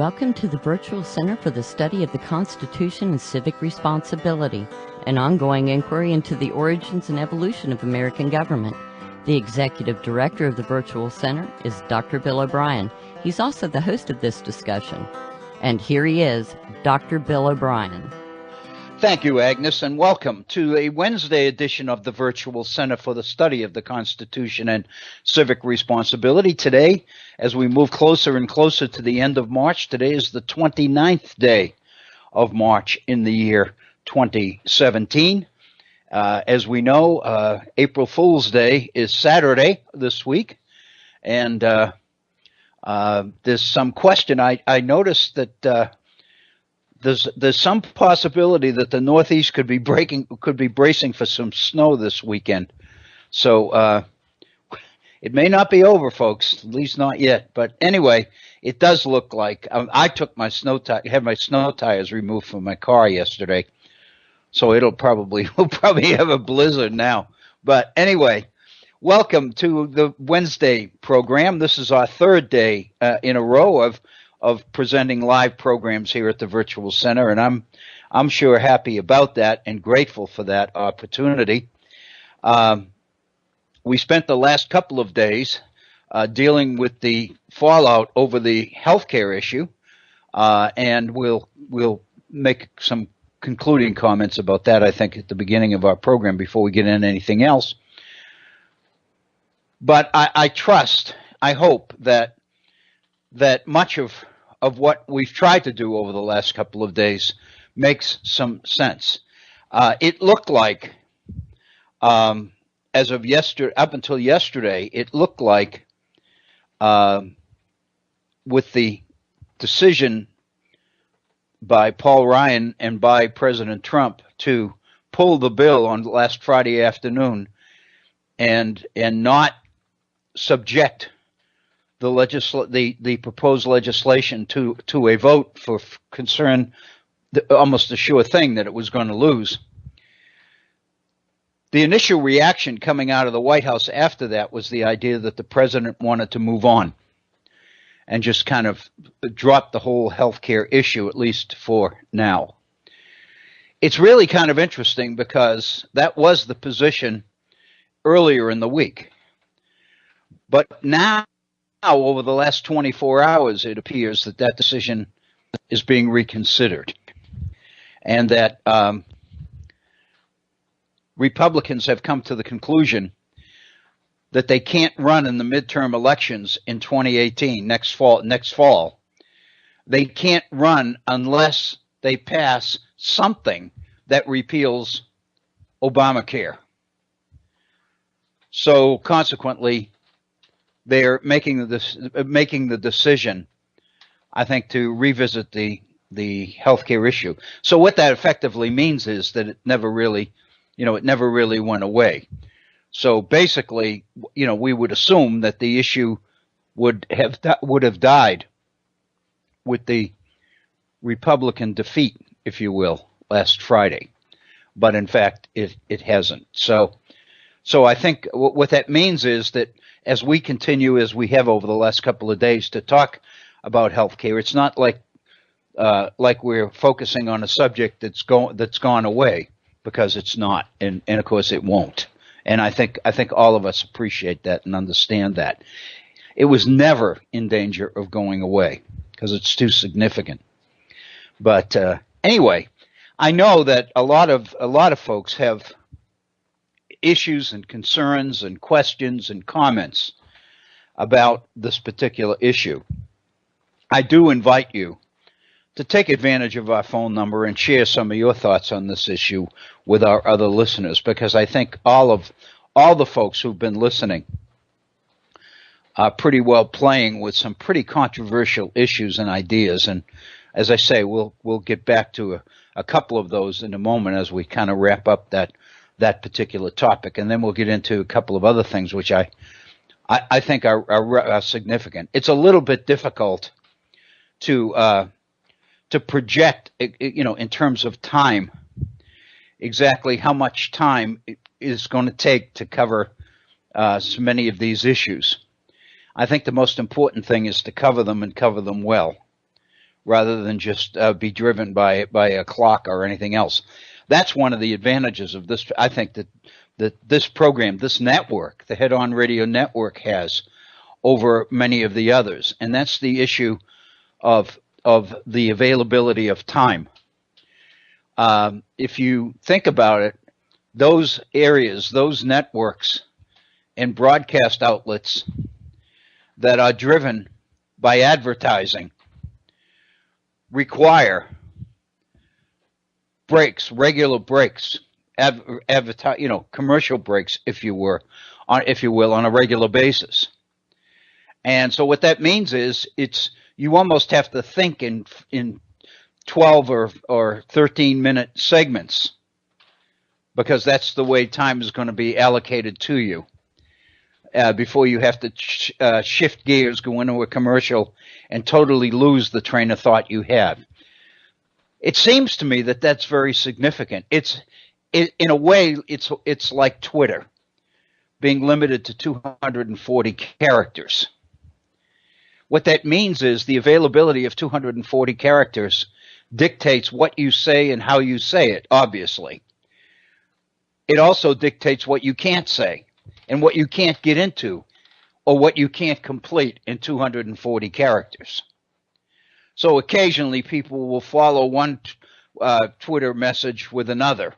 Welcome to the Virtual Center for the Study of the Constitution and Civic Responsibility, an ongoing inquiry into the origins and evolution of American government. The Executive Director of the Virtual Center is Dr. Bill O'Brien. He's also the host of this discussion. And here he is, Dr. Bill O'Brien. Thank you, Agnes, and welcome to a Wednesday edition of the Virtual Center for the Study of the Constitution and Civic Responsibility. Today, as we move closer and closer to the end of March, today is the 29th day of March in the year 2017. As we know, April Fool's Day is Saturday this week, and there's some question. I noticed that there's some possibility that the Northeast could be bracing for some snow this weekend. So it may not be over, folks, at least not yet. But anyway, it does look like I took my had my snow tires removed from my car yesterday, so we'll probably have a blizzard now. But anyway, welcome to the Wednesday program. This is our third day in a row of presenting live programs here at the Virtual Center, and I'm sure happy about that and grateful for that opportunity. We spent the last couple of days dealing with the fallout over the healthcare issue, and we'll make some concluding comments about that, I think, at the beginning of our program before we get into anything else. But I hope that much of what we've tried to do over the last couple of days makes some sense. It looked like, as of yesterday, up until yesterday, it looked like with the decision by Paul Ryan and by President Trump to pull the bill on last Friday afternoon and not subject the proposed legislation to a vote for concern, almost a sure thing that it was going to lose. The initial reaction coming out of the White House after that was the idea that the president wanted to move on and just kind of drop the whole healthcare issue, at least for now. It's really kind of interesting because that was the position earlier in the week. But now, over the last 24 hours, it appears that decision is being reconsidered, and that Republicans have come to the conclusion that they can't run in the midterm elections in 2018, next fall. They can't run unless they pass something that repeals Obamacare. So consequently, they're making the decision, I think, to revisit the healthcare issue. So what that effectively means is that it never really went away. So basically, we would assume that the issue would have died with the Republican defeat, if you will, last Friday. But in fact, it hasn't. So I think what that means is that as we continue, as we have over the last couple of days, to talk about healthcare, it's not like we're focusing on a subject that's gone away, because it's not, and of course it won't. And I think all of us appreciate that and understand that it was never in danger of going away because it's too significant. But anyway, I know that a lot of folks have issues and concerns and questions and comments about this particular issue. I do invite you to take advantage of our phone number and share some of your thoughts on this issue with our other listeners, because I think all the folks who've been listening are pretty well playing with some pretty controversial issues and ideas. And as I say, we'll get back to a couple of those in a moment as we kind of wrap up that particular topic, and then we'll get into a couple of other things which I think are significant. It's a little bit difficult to project, in terms of time, exactly how much time it is going to take to cover so many of these issues. I think the most important thing is to cover them and cover them well, rather than just be driven by a clock or anything else. That's one of the advantages of this. I think that this program, this network, the Head On Radio Network, has over many of the others, and that's the issue of the availability of time. If you think about it, those areas, those networks and broadcast outlets that are driven by advertising require breaks, regular breaks, commercial breaks, if you will, on a regular basis. And so what that means is you almost have to think in 12 or 13-minute segments, because that's the way time is going to be allocated to you before you have to shift gears, go into a commercial, and totally lose the train of thought you have. It seems to me that that's very significant. In a way, it's like Twitter being limited to 240 characters. What that means is the availability of 240 characters dictates what you say and how you say it, obviously. It also dictates what you can't say and what you can't get into or what you can't complete in 240 characters. So occasionally people will follow one Twitter message with another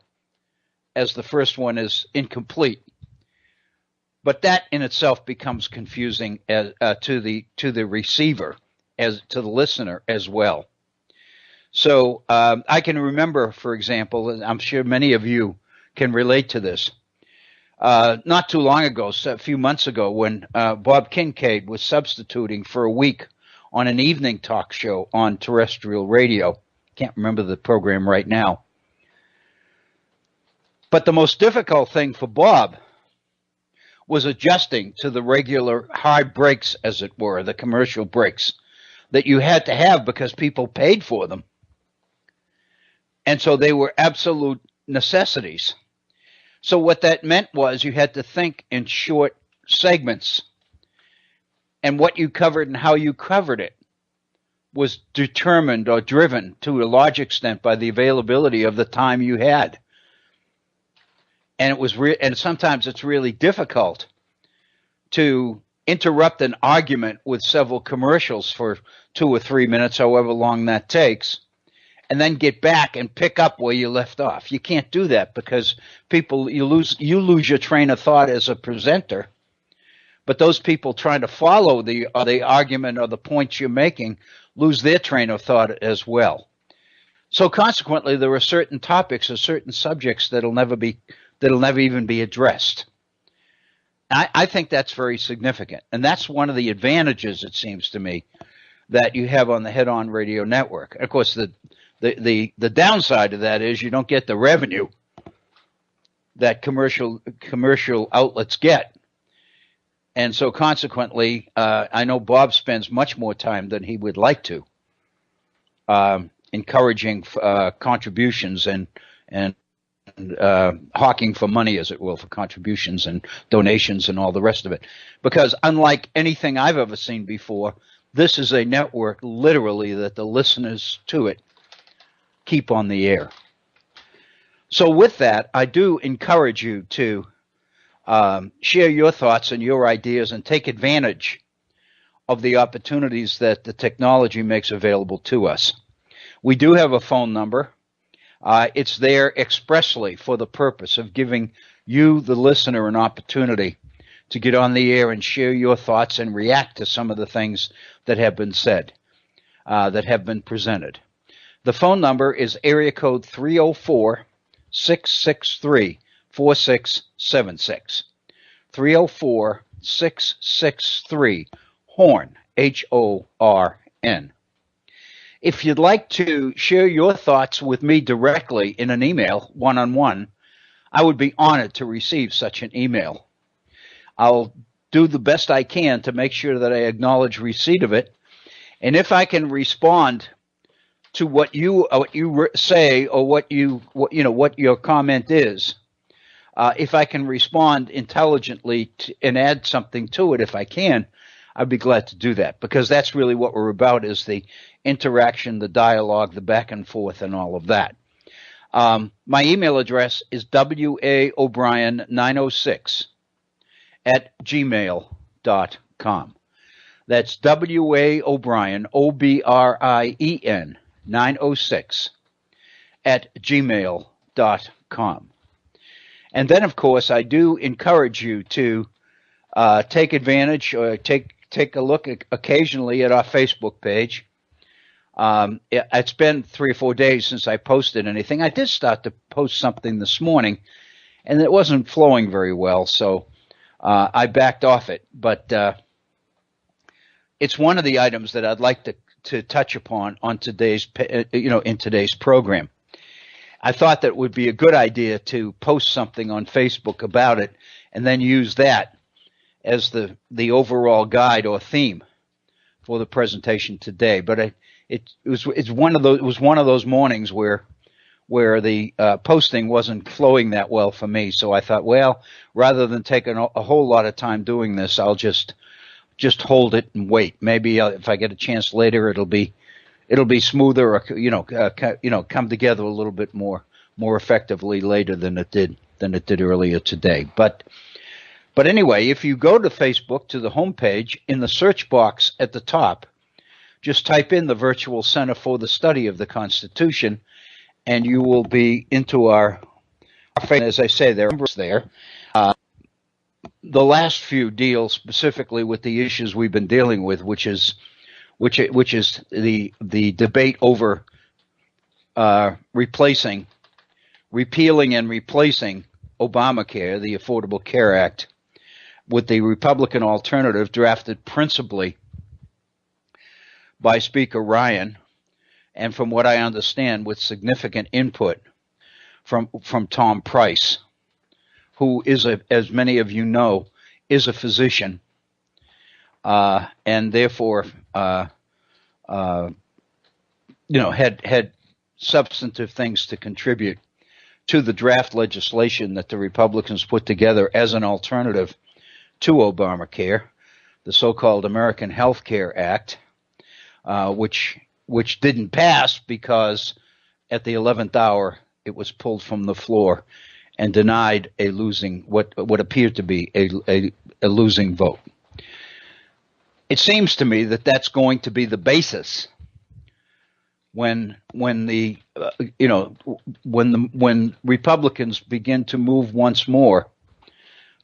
as the first one is incomplete. But that in itself becomes confusing to the receiver, as to the listener as well. So I can remember, for example, and I'm sure many of you can relate to this, not too long ago, a few months ago, when Bob Kincaid was substituting for a week on an evening talk show on terrestrial radio. Can't remember the program right now. But the most difficult thing for Bob was adjusting to the regular hard breaks, as it were, the commercial breaks that you had to have because people paid for them. And so they were absolute necessities. So what that meant was you had to think in short segments, and what you covered and how you covered it was determined or driven to a large extent by the availability of the time you had. And it was and sometimes it's really difficult to interrupt an argument with several commercials for 2 or 3 minutes, however long that takes, and then get back and pick up where you left off. You can't do that because you lose your train of thought as a presenter. But those people trying to follow the argument or the points you're making lose their train of thought as well. So consequently, there are certain topics or certain subjects that'll never even be addressed. I think that's very significant, and that's one of the advantages, it seems to me, that you have on the Head On Radio Network. Of course, the downside of that is you don't get the revenue that commercial outlets get. And so consequently, I know Bob spends much more time than he would like to encouraging contributions and hawking for money, as it will, for contributions and donations and all the rest of it. Because unlike anything I've ever seen before, this is a network literally that the listeners to it keep on the air. So with that, I do encourage you to share your thoughts and your ideas and take advantage of the opportunities that the technology makes available to us. We do have a phone number. It's there expressly for the purpose of giving you, the listener, an opportunity to get on the air and share your thoughts and react to some of the things that have been said, that have been presented. The phone number is area code 304-663-4676. 304-663-HORN, HORN. If you'd like to share your thoughts with me directly in an email, one-on-one, I would be honored to receive such an email. I'll do the best I can to make sure that I acknowledge receipt of it. And if I can respond to what you say or what your comment is, if I can respond intelligently and add something to it, if I can, I'd be glad to do that, because that's really what we're about, is the interaction, the dialogue, the back and forth, and all of that. My email address is waobrien906 at gmail.com. That's waobrien, OBRIEN 906 at gmail.com. And then, of course, I do encourage you to take advantage or take a look occasionally at our Facebook page. It's been 3 or 4 days since I posted anything. I did start to post something this morning, and it wasn't flowing very well, so I backed off it. But it's one of the items that I'd like to touch upon on today's, in today's program. I thought that it would be a good idea to post something on Facebook about it, and then use that as the overall guide or theme for the presentation today. But it was one of those mornings where the posting wasn't flowing that well for me. So I thought, well, rather than taking a whole lot of time doing this, I'll just hold it and wait. Maybe if I get a chance later, it'll be smoother, or come together a little bit more effectively later than it did earlier today. But anyway, if you go to Facebook, to the homepage, in the search box at the top, just type in the Virtual Center for the Study of the Constitution, and you will be into our as I say, there are numbers there. The last few deal specifically with the issues we've been dealing with, which is the debate over repealing and replacing Obamacare, the Affordable Care Act, with the Republican alternative drafted principally by Speaker Ryan, and from what I understand, with significant input from Tom Price, who is, as many of you know, is a physician, and therefore, had substantive things to contribute to the draft legislation that the Republicans put together as an alternative to Obamacare, the so-called American Health Care Act, which didn't pass because at the 11th hour it was pulled from the floor and denied a losing, what appeared to be a losing vote. It seems to me that that's going to be the basis when Republicans begin to move once more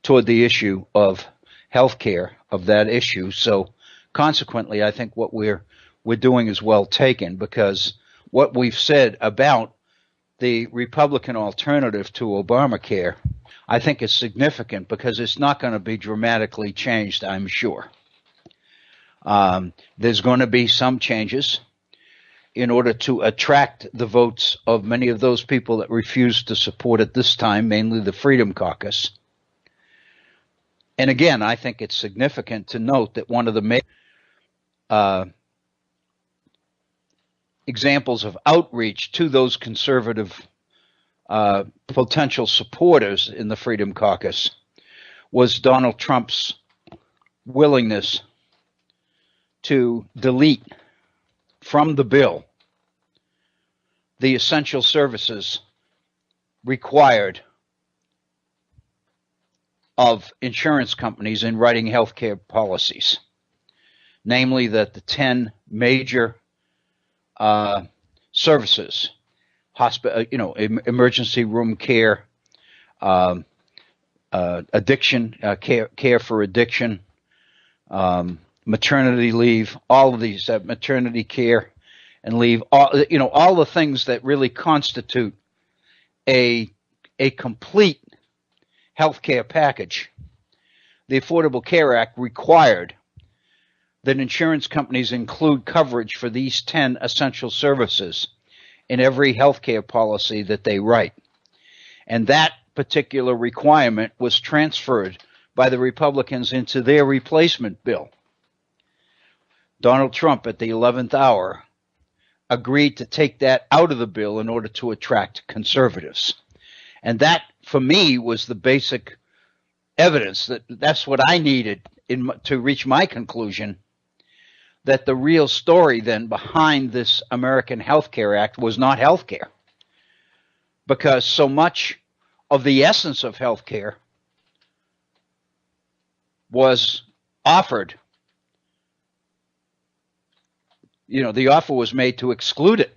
toward the issue of health care, of that issue. So consequently, I think what we're doing is well taken, because what we've said about the Republican alternative to Obamacare, I think is significant, because it's not going to be dramatically changed, I'm sure. There's going to be some changes in order to attract the votes of many of those people that refuse to support it this time, mainly the Freedom Caucus. And again, I think it's significant to note that one of the main examples of outreach to those conservative potential supporters in the Freedom Caucus was Donald Trump's willingness to delete from the bill the essential services required of insurance companies in writing healthcare policies, namely that the 10 major services, hospital, emergency room care, addiction care for addiction, maternity leave, all of these, maternity care and leave, all the things that really constitute a complete healthcare package. The Affordable Care Act required that insurance companies include coverage for these 10 essential services in every healthcare policy that they write. And that particular requirement was transferred by the Republicans into their replacement bill. Donald Trump, at the 11th hour, agreed to take that out of the bill in order to attract conservatives. And that, for me, was the basic evidence that that's what I needed to reach my conclusion that the real story then behind this American Health Care Act was not health care, because so much of the essence of health care was offered. The offer was made to exclude it.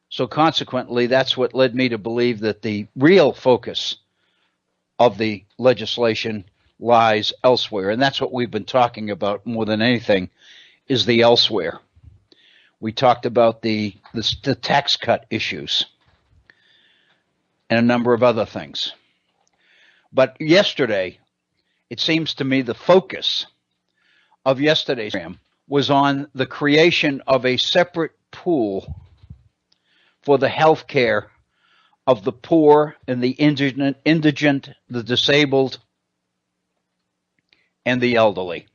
So consequently, that's what led me to believe that the real focus of the legislation lies elsewhere. And that's what we've been talking about more than anything, is the elsewhere. We talked about the tax cut issues and a number of other things. But yesterday, it seems to me the focus of yesterday's program was on the creation of a separate pool for the health care of the poor and the indigent, the disabled, and the elderly.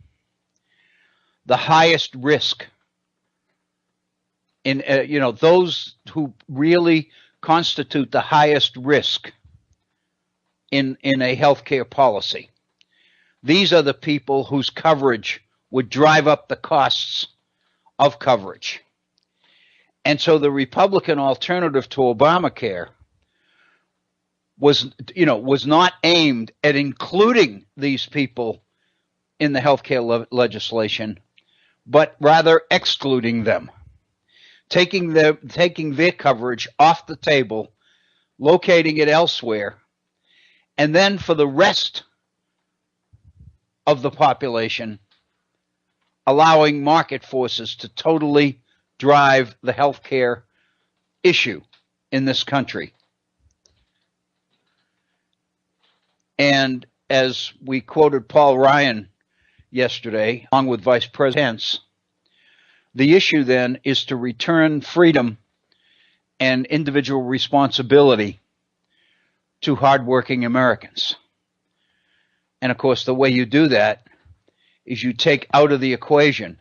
The highest risk in, those who really constitute the highest risk in a healthcare policy. These are the people whose coverage would drive up the costs of coverage. And so the Republican alternative to Obamacare was not aimed at including these people in the healthcare legislation, but rather excluding them, taking their coverage off the table, locating it elsewhere, and then for the rest of the population, allowing market forces to totally drive the healthcare issue in this country. And as we quoted Paul Ryan yesterday, along with Vice President Pence, the issue then is to return freedom and individual responsibility to hardworking Americans. And of course, the way you do that is you take out of the equation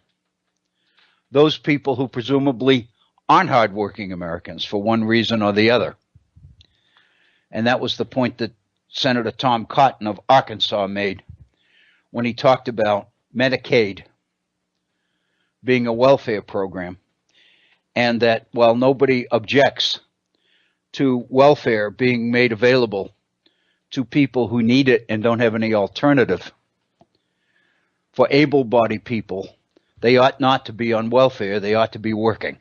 those people who presumably aren't hardworking Americans for one reason or the other. And that was the point that Senator Tom Cotton of Arkansas made when he talked about Medicaid being a welfare program, and that while nobody objects to welfare being made available to people who need it and don't have any alternative, for able-bodied people, they ought not to be on welfare, they ought to be working.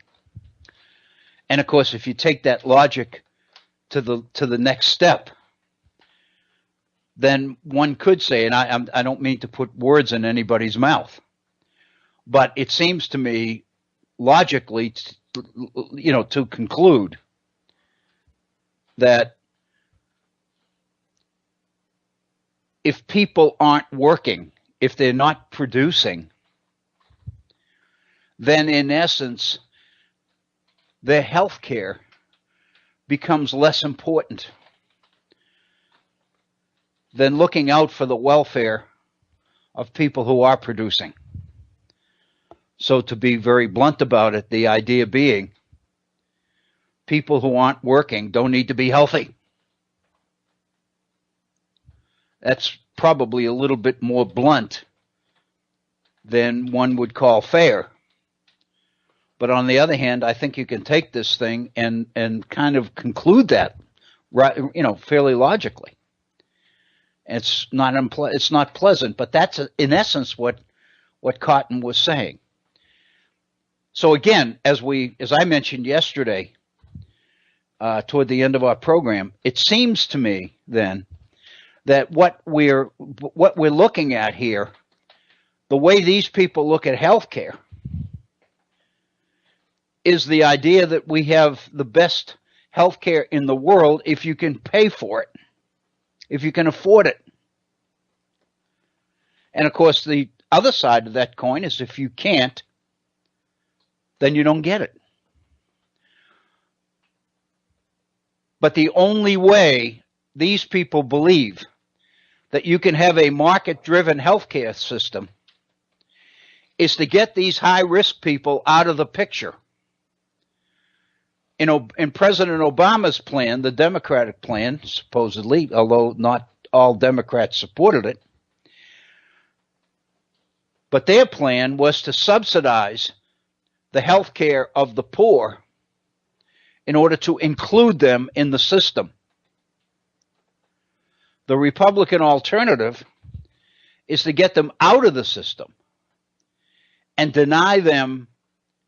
And of course, if you take that logic to the next step, then one could say, and I don't mean to put words in anybody's mouth, but it seems to me logically, to conclude that if people aren't working, if they're not producing, then in essence, their health care becomes less important than looking out for the welfare of people who are producing. So to be very blunt about it, the idea being people who aren't working don't need to be healthy. That's probably a little bit more blunt than one would call fair. But on the other hand, I think you can take this thing and kind of conclude that, fairly logically. It's not pleasant, but that's in essence what Cotton was saying. So again, as I mentioned yesterday, toward the end of our program, it seems to me then that what we're looking at here, the way these people look at healthcare, is the idea that we have the best healthcare in the world if you can pay for it, if you can afford it. And of course, the other side of that coin is if you can't, then you don't get it. But the only way these people believe that you can have a market-driven healthcare system is to get these high-risk people out of the picture. In President Obama's plan, the Democratic plan, supposedly, although not all Democrats supported it. But their plan was to subsidize the health care of the poor in order to include them in the system. The Republican alternative is to get them out of the system and deny them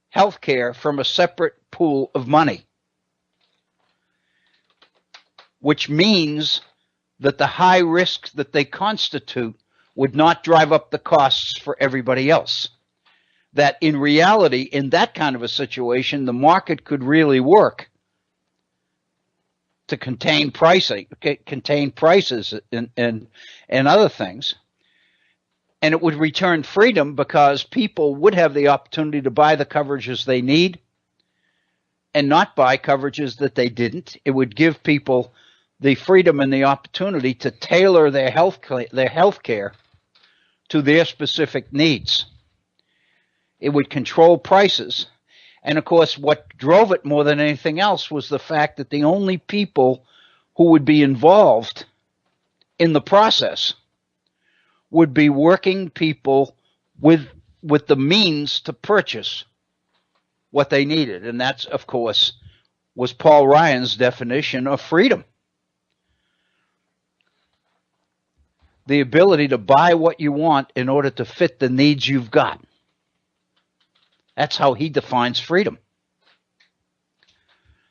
health care from a separate pool of money, which means that the high risk that they constitute would not drive up the costs for everybody else. That in reality, in that kind of a situation, the market could really work to contain prices and other things. And it would return freedom because people would have the opportunity to buy the coverages they need and not buy coverages that they didn't. It would give people the freedom and the opportunity to tailor their health care to their specific needs. It would control prices. And of course, what drove it more than anything else was the fact that the only people who would be involved in the process would be working people with the means to purchase what they needed. And that's, of course, was Paul Ryan's definition of freedom. The ability to buy what you want in order to fit the needs you've got. That's how he defines freedom.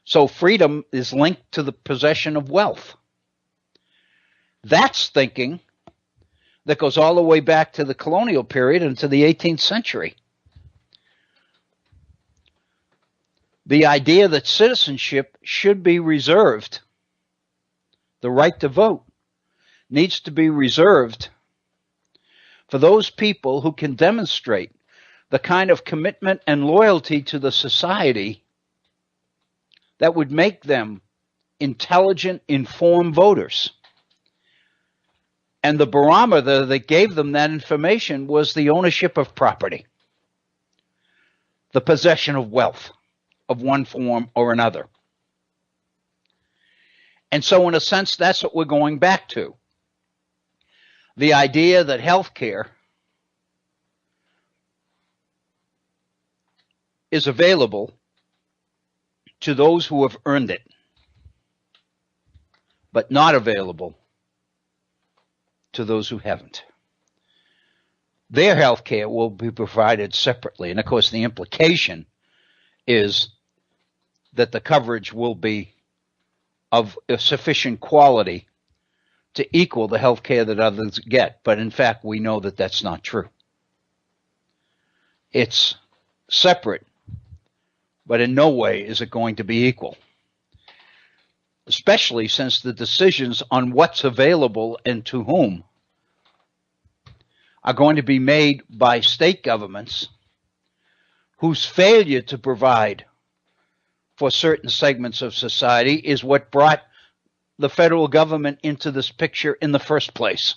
So freedom is linked to the possession of wealth. That's thinking that goes all the way back to the colonial period and to the 18th century. The idea that citizenship should be reserved, the right to vote, needs to be reserved for those people who can demonstrate the kind of commitment and loyalty to the society that would make them intelligent, informed voters. And the barometer that gave them that information was the ownership of property, the possession of wealth of one form or another. And so in a sense, that's what we're going back to. The idea that health care is available to those who have earned it, but not available to those who haven't. Their health care will be provided separately. And of course, the implication is that the coverage will be of a sufficient quality to equal the health care that others get. But in fact, we know that that's not true. It's separate, but in no way is it going to be equal, especially since the decisions on what's available and to whom are going to be made by state governments whose failure to provide for certain segments of society is what brought the federal government into this picture in the first place.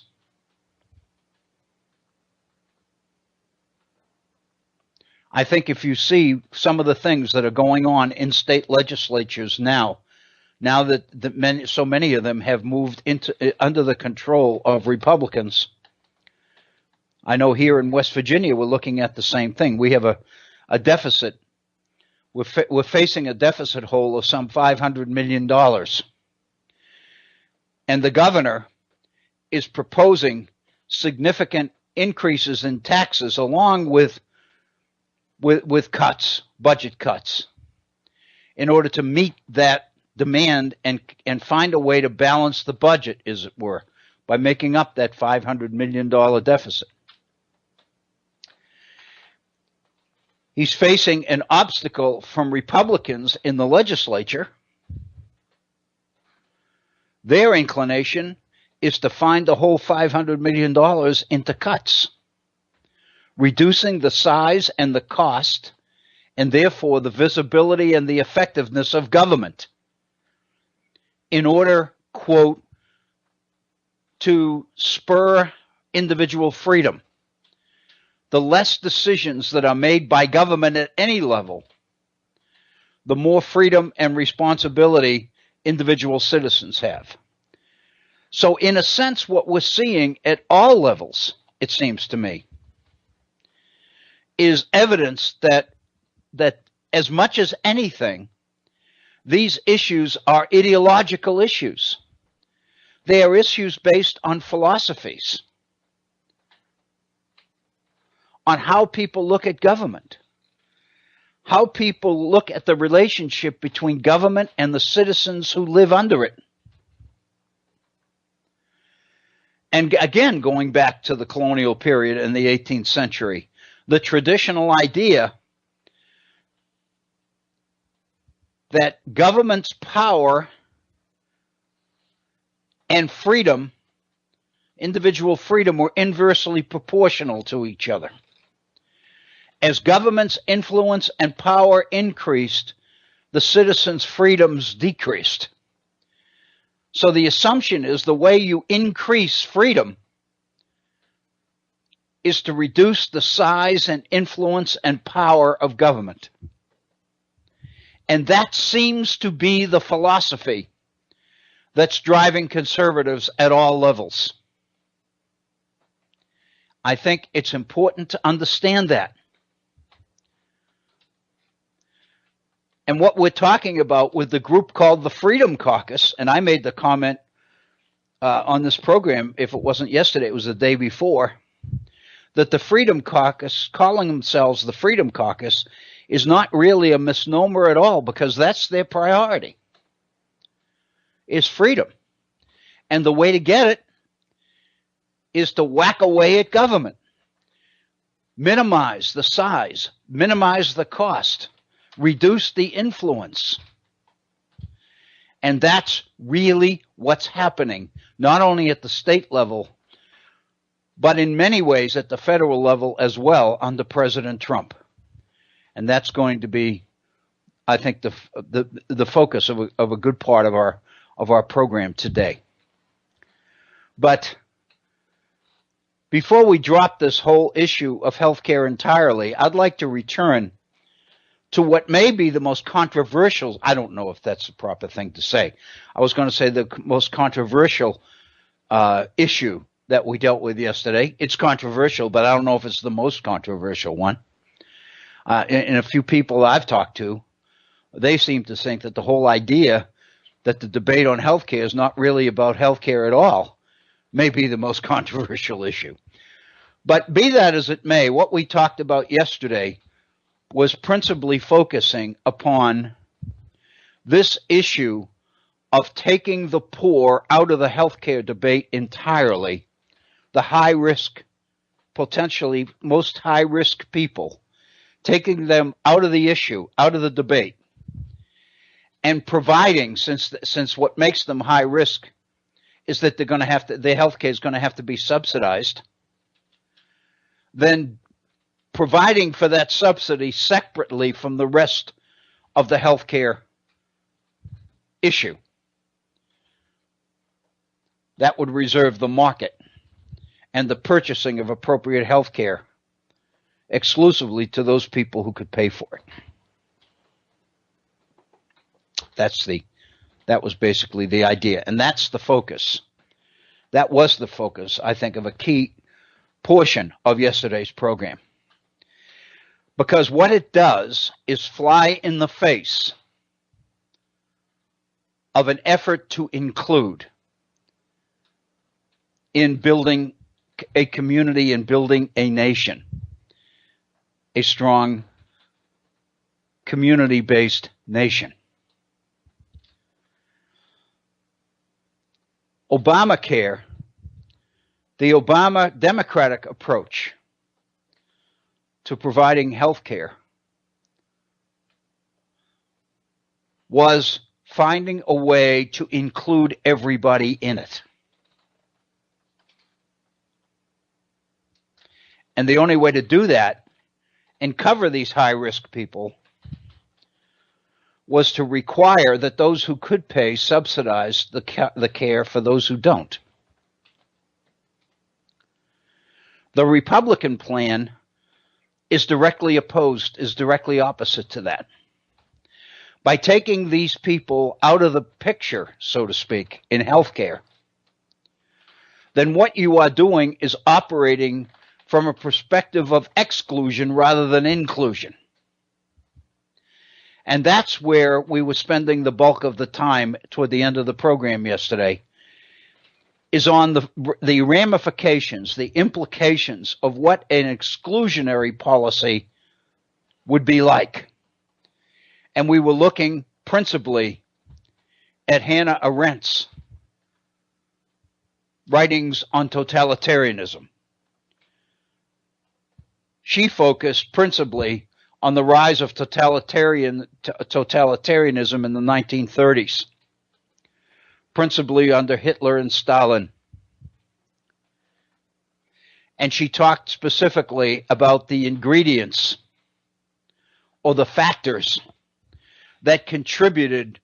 I think if you see some of the things that are going on in state legislatures now that so many of them have moved into under the control of Republicans. I know here in West Virginia we're looking at the same thing. We have a deficit. We're facing a deficit hole of some $500 million. And the governor is proposing significant increases in taxes along with cuts, budget cuts, in order to meet that demand and find a way to balance the budget, as it were, by making up that $500 million deficit. He's facing an obstacle from Republicans in the legislature. Their inclination is to find the whole $500 million into cuts, reducing the size and the cost, and therefore the visibility and the effectiveness of government in order, quote, to spur individual freedom. The less decisions that are made by government at any level, the more freedom and responsibility individual citizens have. So in a sense, what we're seeing at all levels, it seems to me, is evidence that as much as anything, these issues are ideological issues. They are issues based on philosophies, on how people look at government, how people look at the relationship between government and the citizens who live under it. And again, going back to the colonial period in the 18th century, the traditional idea that government's power and freedom, individual freedom, were inversely proportional to each other. As government's influence and power increased, the citizens' freedoms decreased. So the assumption is the way you increase freedom is to reduce the size and influence and power of government. And that seems to be the philosophy that's driving conservatives at all levels. I think it's important to understand that. And what we're talking about with the group called the Freedom Caucus, and I made the comment on this program, if it wasn't yesterday, it was the day before, that the Freedom Caucus, calling themselves the Freedom Caucus, is not really a misnomer at all, because that's their priority, is freedom. And the way to get it is to whack away at government, minimize the size, minimize the cost, reduce the influence. And that's really what's happening, not only at the state level, but in many ways at the federal level as well under President Trump. And that's going to be, I think, the focus of a good part of our program today. But before we drop this whole issue of healthcare entirely, I'd like to return to what may be the most controversial, I don't know if that's the proper thing to say. I was going to say the most controversial issue that we dealt with yesterday. It's controversial, but I don't know if it's the most controversial one. And a few people I've talked to, they seem to think that the whole idea that the debate on healthcare is not really about healthcare at all may be the most controversial issue. But be that as it may, what we talked about yesterday was principally focusing upon this issue of taking the poor out of the healthcare debate entirely, the high risk, potentially most high risk people, taking them out of the issue, out of the debate, and providing, since what makes them high risk is that they're going to have to, the healthcare is going to have to be subsidized, then providing for that subsidy separately from the rest of the healthcare issue. That would reserve the market and the purchasing of appropriate healthcare exclusively to those people who could pay for it. That was basically the idea, and that's the focus. That was the focus, I think, of a key portion of yesterday's program. Because what it does is fly in the face of an effort to include in building a community and building a nation, a strong community-based nation. Obamacare, the Obama Democratic approach to providing health care, was finding a way to include everybody in it. And the only way to do that and cover these high-risk people was to require that those who could pay subsidize the care for those who don't. The Republican plan is directly opposed, is directly opposite to that. By taking these people out of the picture, so to speak, in healthcare, then what you are doing is operating from a perspective of exclusion rather than inclusion. And that's where we were spending the bulk of the time toward the end of the program yesterday, is on the ramifications, the implications of what an exclusionary policy would be like. And we were looking principally at Hannah Arendt's writings on totalitarianism. She focused principally on the rise of totalitarianism in the 1930s, principally under Hitler and Stalin. And she talked specifically about the ingredients or the factors that contributed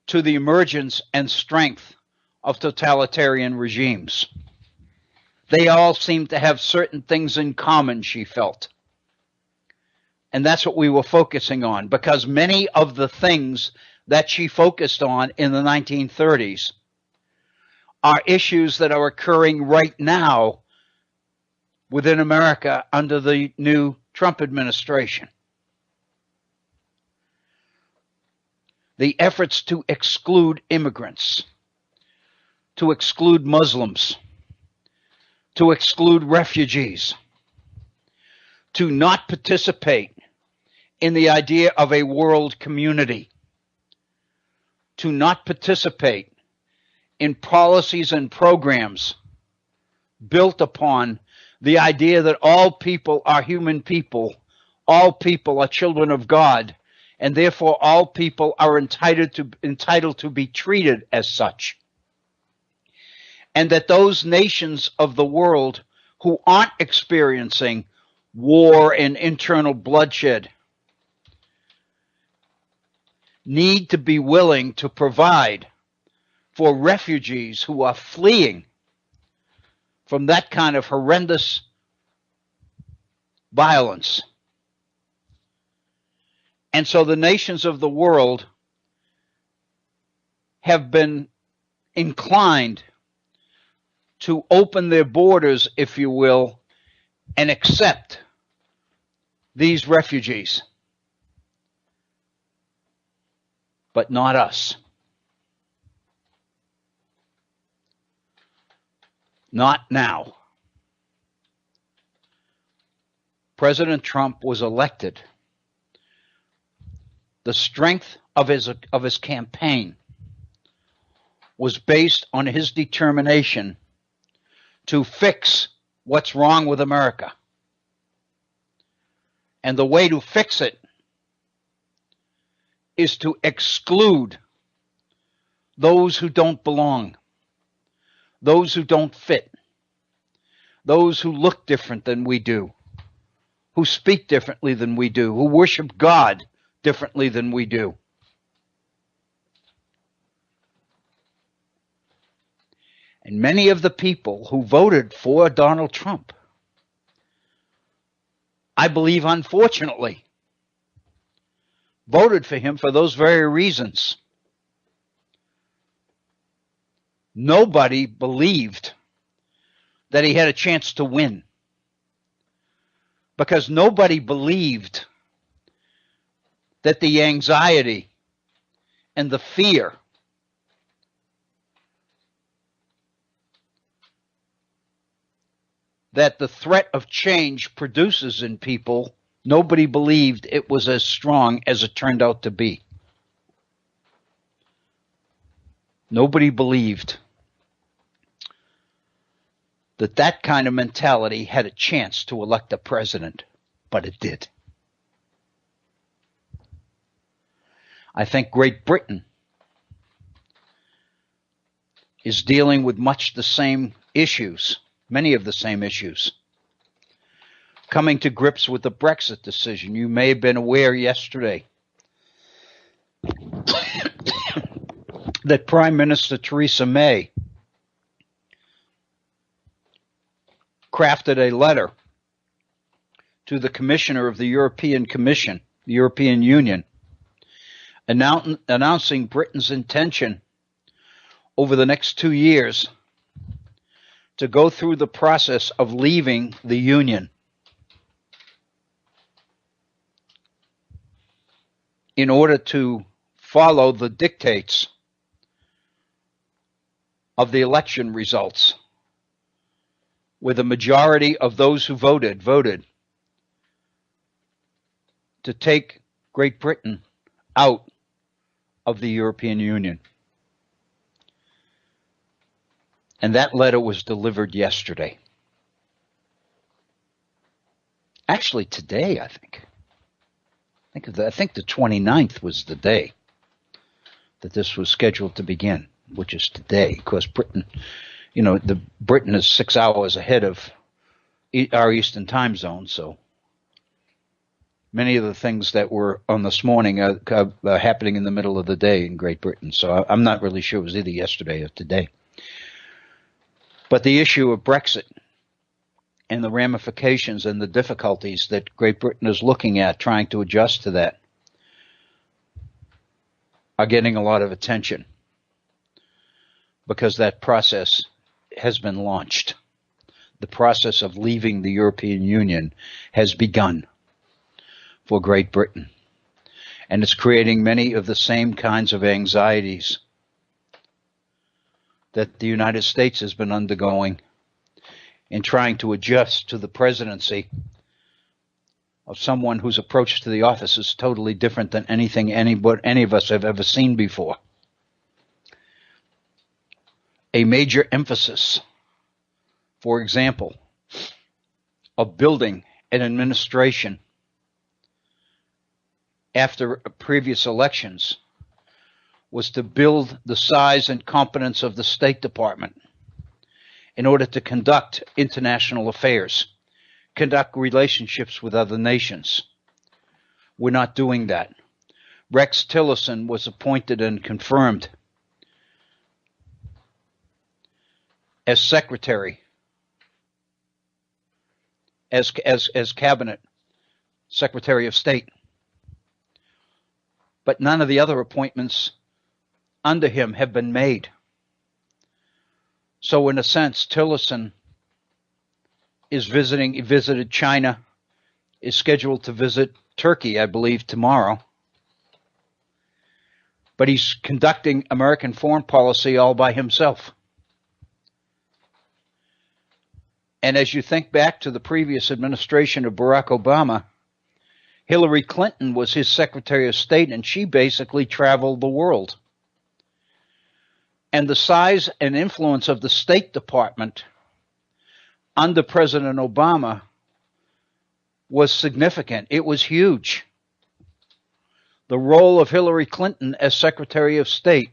to the emergence and strength of totalitarian regimes. They all seem to have certain things in common, she felt. And that's what we were focusing on, because many of the things that she focused on in the 1930s are issues that are occurring right now within America under the new Trump administration. The efforts to exclude immigrants, to exclude Muslims, to exclude refugees, to not participate in the idea of a world community, to not participate in policies and programs built upon the idea that all people are human people, all people are children of God, and therefore all people are entitled to be treated as such. And that those nations of the world who aren't experiencing war and internal bloodshed need to be willing to provide for refugees who are fleeing from that kind of horrendous violence. And so the nations of the world have been inclined to open their borders, if you will, and accept these refugees. But not us. Not now. President Trump was elected. The strength of his campaign was based on his determination to fix what's wrong with America. And the way to fix it is to exclude those who don't belong, those who don't fit, those who look different than we do, who speak differently than we do, who worship God differently than we do. And many of the people who voted for Donald Trump, I believe, unfortunately, voted for him for those very reasons. Nobody believed that he had a chance to win, because nobody believed that the anxiety and the fear that the threat of change produces in people, nobody believed it was as strong as it turned out to be. Nobody believed that that kind of mentality had a chance to elect a president, but it did. I think Great Britain is dealing with much the same issues, many of the same issues. Coming to grips with the Brexit decision. You may have been aware yesterday that Prime Minister Theresa May crafted a letter to the Commissioner of the European Commission, the European Union, announcing Britain's intention over the next 2 years to go through the process of leaving the Union in order to follow the dictates of the election results, where the majority of those who voted to take Great Britain out of the European Union. And that letter was delivered yesterday. Actually, today, I think. I think the 29th was the day that this was scheduled to begin, which is today, because Britain, Britain is 6 hours ahead of our Eastern time zone, so many of the things that were on this morning are happening in the middle of the day in Great Britain. So I'm not really sure it was either yesterday or today. But the issue of Brexit and the ramifications and the difficulties that Great Britain is looking at trying to adjust to that are getting a lot of attention, because that process has been launched. The process of leaving the European Union has begun for Great Britain, and it's creating many of the same kinds of anxieties that the United States has been undergoing in trying to adjust to the presidency of someone whose approach to the office is totally different than anything any of us have ever seen before. A major emphasis, for example, of building an administration after previous elections was to build the size and competence of the State Department in order to conduct international affairs, conduct relationships with other nations. We're not doing that. Rex Tillerson was appointed and confirmed as secretary, as cabinet secretary of state. But none of the other appointments under him have been made. So in a sense, Tillerson visited China, is scheduled to visit Turkey, I believe, tomorrow. But he's conducting American foreign policy all by himself. And as you think back to the previous administration of Barack Obama, Hillary Clinton was his Secretary of State, and she basically traveled the world. And the size and influence of the State Department under President Obama was significant. It was huge. The role of Hillary Clinton as Secretary of State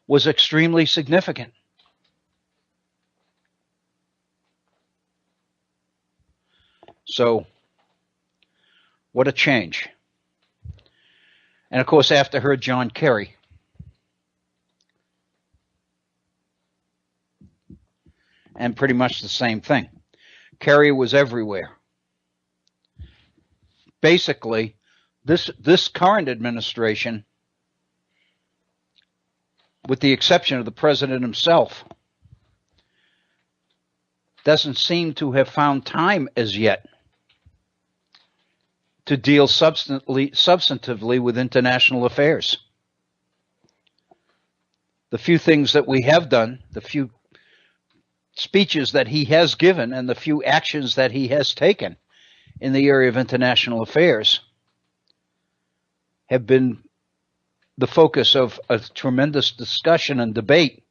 was extremely significant. So, what a change. And of course, after her, John Kerry. And pretty much the same thing. Kerry was everywhere. Basically, this current administration, with the exception of the president himself, doesn't seem to have found time as yet to deal substantively with international affairs. The few things that we have done, the few speeches that he has given, and the few actions that he has taken in the area of international affairs have been the focus of a tremendous discussion and debate,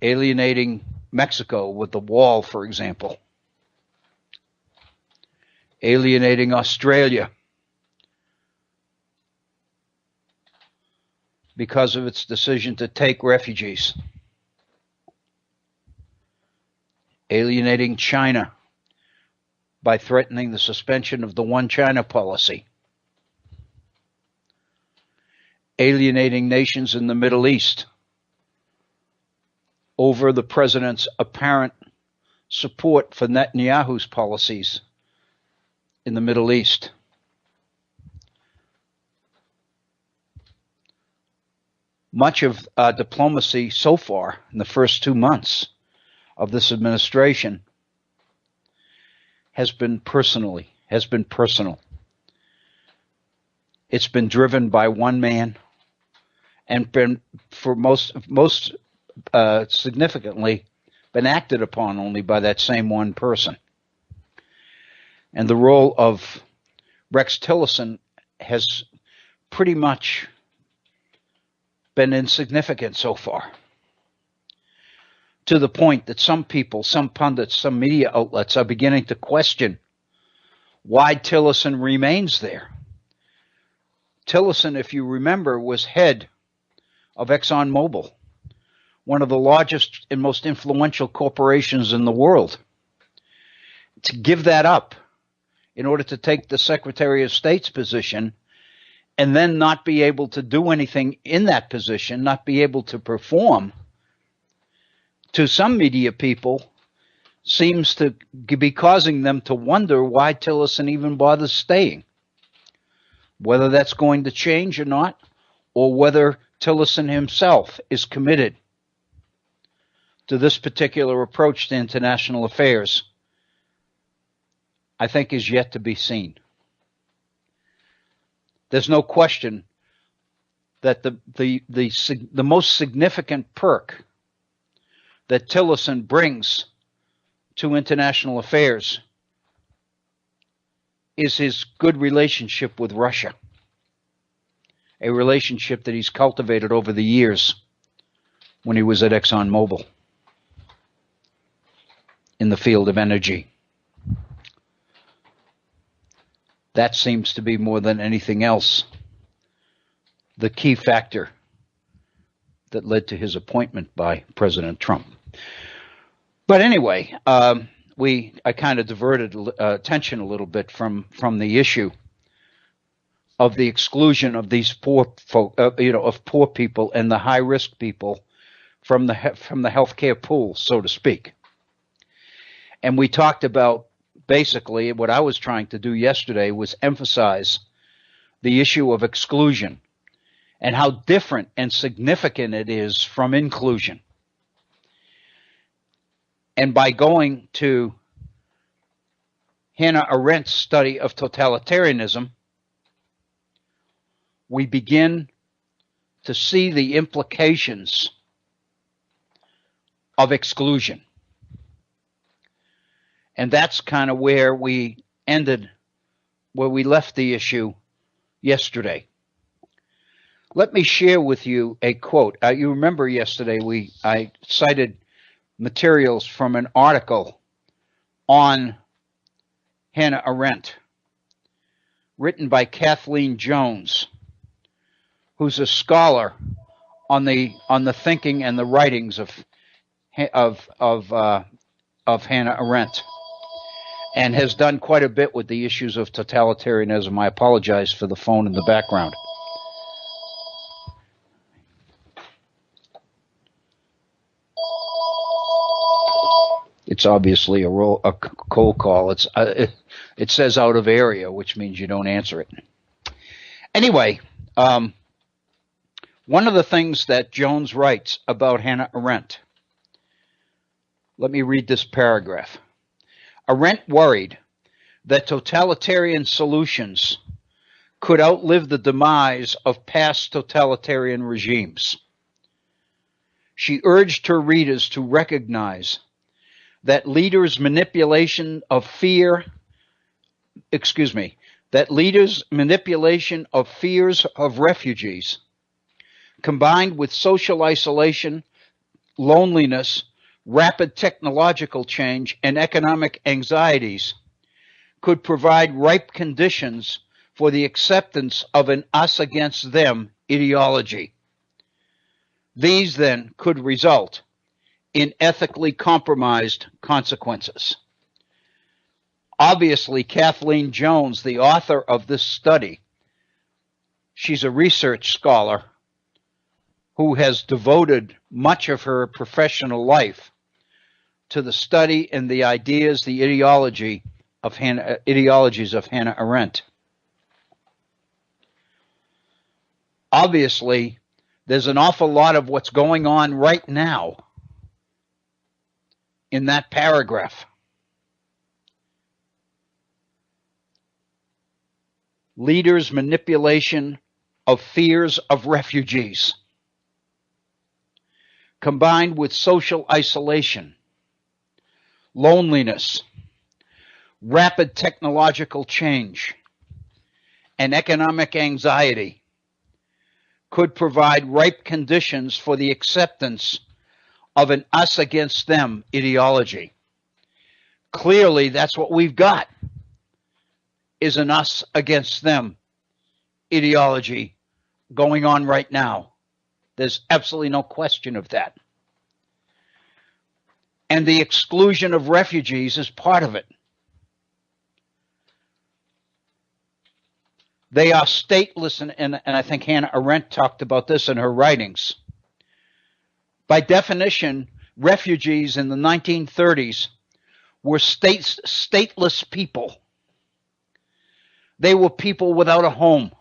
alienating Mexico with the wall, for example, alienating Australia because of its decision to take refugees, alienating China by threatening the suspension of the One China policy, alienating nations in the Middle East over the president's apparent support for Netanyahu's policies in the Middle East. Much of diplomacy so far in the first 2 months of this administration has been personal. It's been driven by one man, and been, for most significantly, been acted upon only by that same one person. And the role of Rex Tillerson has pretty much been insignificant so far, to the point that some people, some pundits, some media outlets are beginning to question why Tillerson remains there. Tillerson, if you remember, was head of ExxonMobil, one of the largest and most influential corporations in the world. To give that up in order to take the Secretary of State's position and then not be able to do anything in that position, not be able to perform, to some media people, seems to be causing them to wonder why Tillerson even bothers staying. Whether that's going to change or not, or whether Tillerson himself is committed to this particular approach to international affairs, I think is yet to be seen. There's no question that the most significant perk that Tillerson brings to international affairs is his good relationship with Russia, a relationship that he's cultivated over the years when he was at ExxonMobil in the field of energy. That seems to be, more than anything else, the key factor that led to his appointment by President Trump. But anyway, I kind of diverted attention a little bit from the issue of the exclusion of these poor folk, of poor people and the high-risk people from the healthcare pool, so to speak. And we talked about, basically, what I was trying to do yesterday was emphasize the issue of exclusion and how different and significant it is from inclusion. And by going to Hannah Arendt's study of totalitarianism, we begin to see the implications of exclusion. And that's kind of where we left the issue yesterday. Let me share with you a quote. You remember yesterday I cited materials from an article on Hannah Arendt, written by Kathleen Jones, who's a scholar on the thinking and the writings of Hannah Arendt, and has done quite a bit with the issues of totalitarianism. I apologize for the phone in the background. It's obviously a cold call. It says out of area, which means you don't answer it. Anyway, one of the things that Jones writes about Hannah Arendt, let me read this paragraph. Arendt worried that totalitarian solutions could outlive the demise of past totalitarian regimes. She urged her readers to recognize that leaders' manipulation of fears of refugees, combined with social isolation, loneliness, rapid technological change, and economic anxieties, could provide ripe conditions for the acceptance of an us against them ideology. These then could result in ethically compromised consequences. Obviously, Kathleen Jones, the author of this study, she's a research scholar who has devoted much of her professional life to the study and the ideas, the ideologies of Hannah Arendt. Obviously, there's an awful lot of what's going on right now in that paragraph. Leaders' manipulation of fears of refugees, combined with social isolation, loneliness, rapid technological change, and economic anxiety, could provide ripe conditions for the acceptance of an us against them ideology. Clearly, that's what we've got, is an us against them ideology going on right now. There's absolutely no question of that. And the exclusion of refugees is part of it. They are stateless, and I think Hannah Arendt talked about this in her writings. By definition, refugees in the 1930s were stateless people. They were people without a home.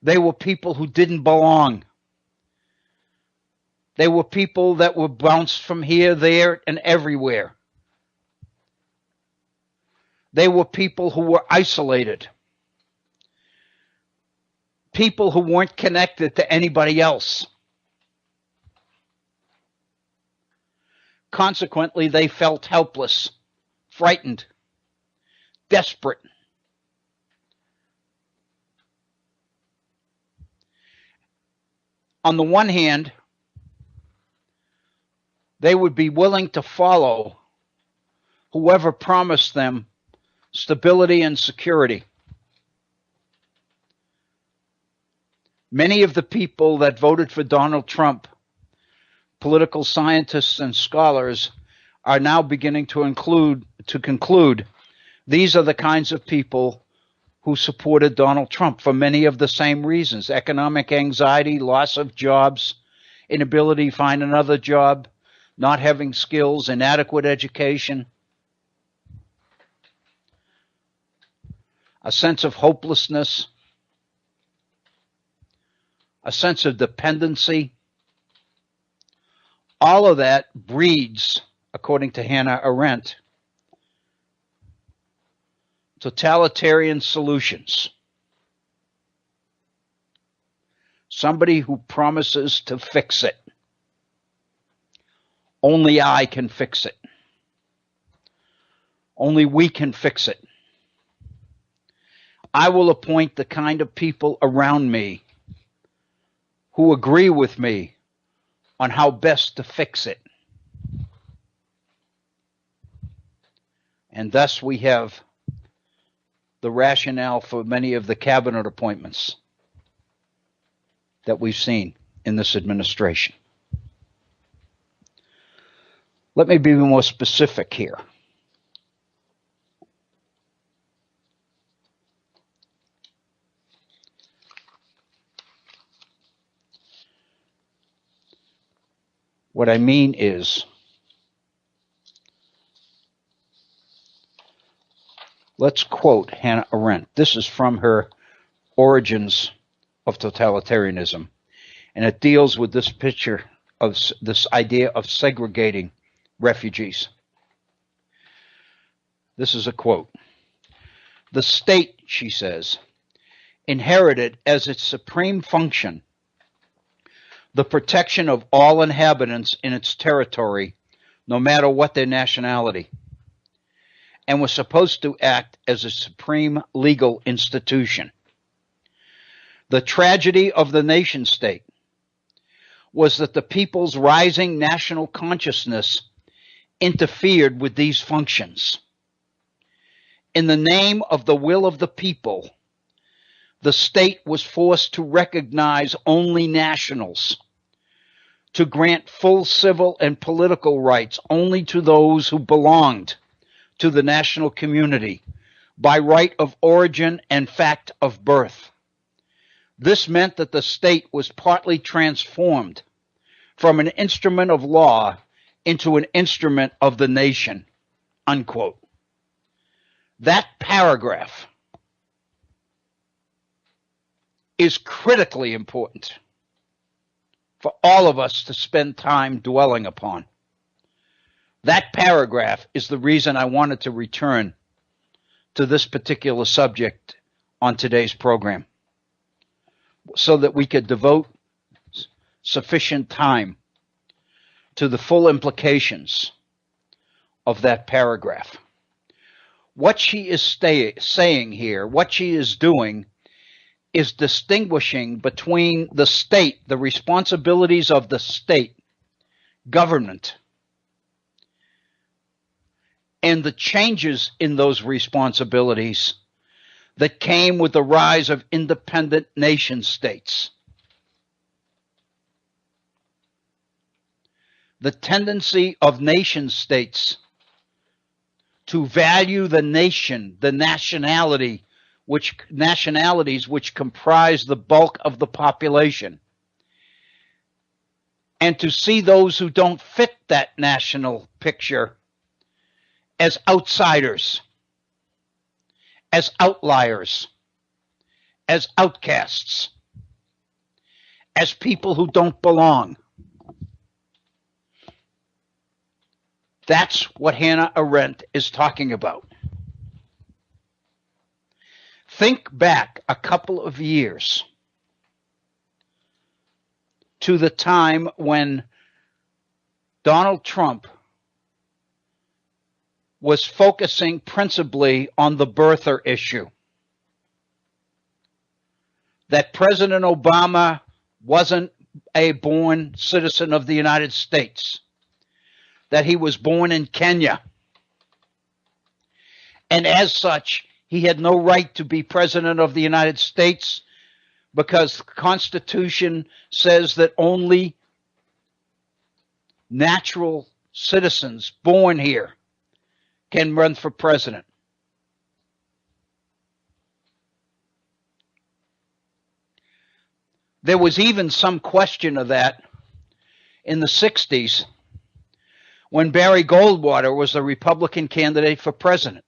They were people who didn't belong. They were people that were bounced from here, there, and everywhere. They were people who were isolated. People who weren't connected to anybody else. Consequently, they felt helpless, frightened, desperate. On the one hand, they would be willing to follow whoever promised them stability and security. Many of the people that voted for Donald Trump, political scientists and scholars, are now beginning to conclude these are the kinds of people who supported Donald Trump for many of the same reasons: economic anxiety, loss of jobs, inability to find another job, not having skills, inadequate education, a sense of hopelessness, a sense of dependency. All of that breeds, according to Hannah Arendt, totalitarian solutions. Somebody who promises to fix it. Only I can fix it. Only we can fix it. I will appoint the kind of people around me who agree with me on how best to fix it. And thus we have the rationale for many of the cabinet appointments that we've seen in this administration. Let me be more specific here. What I mean is, let's quote Hannah Arendt. This is from her Origins of Totalitarianism, and it deals with this picture of this idea of segregating refugees. This is a quote. The state, she says, inherited as its supreme function the protection of all inhabitants in its territory, no matter what their nationality, and was supposed to act as a supreme legal institution. The tragedy of the nation state was that the people's rising national consciousness interfered with these functions. In the name of the will of the people, the state was forced to recognize only nationals, to grant full civil and political rights only to those who belonged to the national community by right of origin and fact of birth. This meant that the state was partly transformed from an instrument of law into an instrument of the nation, unquote. That paragraph is critically important for all of us to spend time dwelling upon. That paragraph is the reason I wanted to return to this particular subject on today's program, so that we could devote sufficient time to the full implications of that paragraph. What she is saying here, what she is doing, is distinguishing between the state, the responsibilities of the state government, and the changes in those responsibilities that came with the rise of independent nation states. The tendency of nation states to value the nation, the nationalities which comprise the bulk of the population, and to see those who don't fit that national picture as outsiders, as outliers, as outcasts, as people who don't belong. That's what Hannah Arendt is talking about. Think back a couple of years to the time when Donald Trump was focusing principally on the birther issue. That President Obama wasn't a born citizen of the United States, that he was born in Kenya, and as such, he had no right to be president of the United States, because the Constitution says that only natural citizens born here can run for president. There was even some question of that in the 60s when Barry Goldwater was the Republican candidate for president.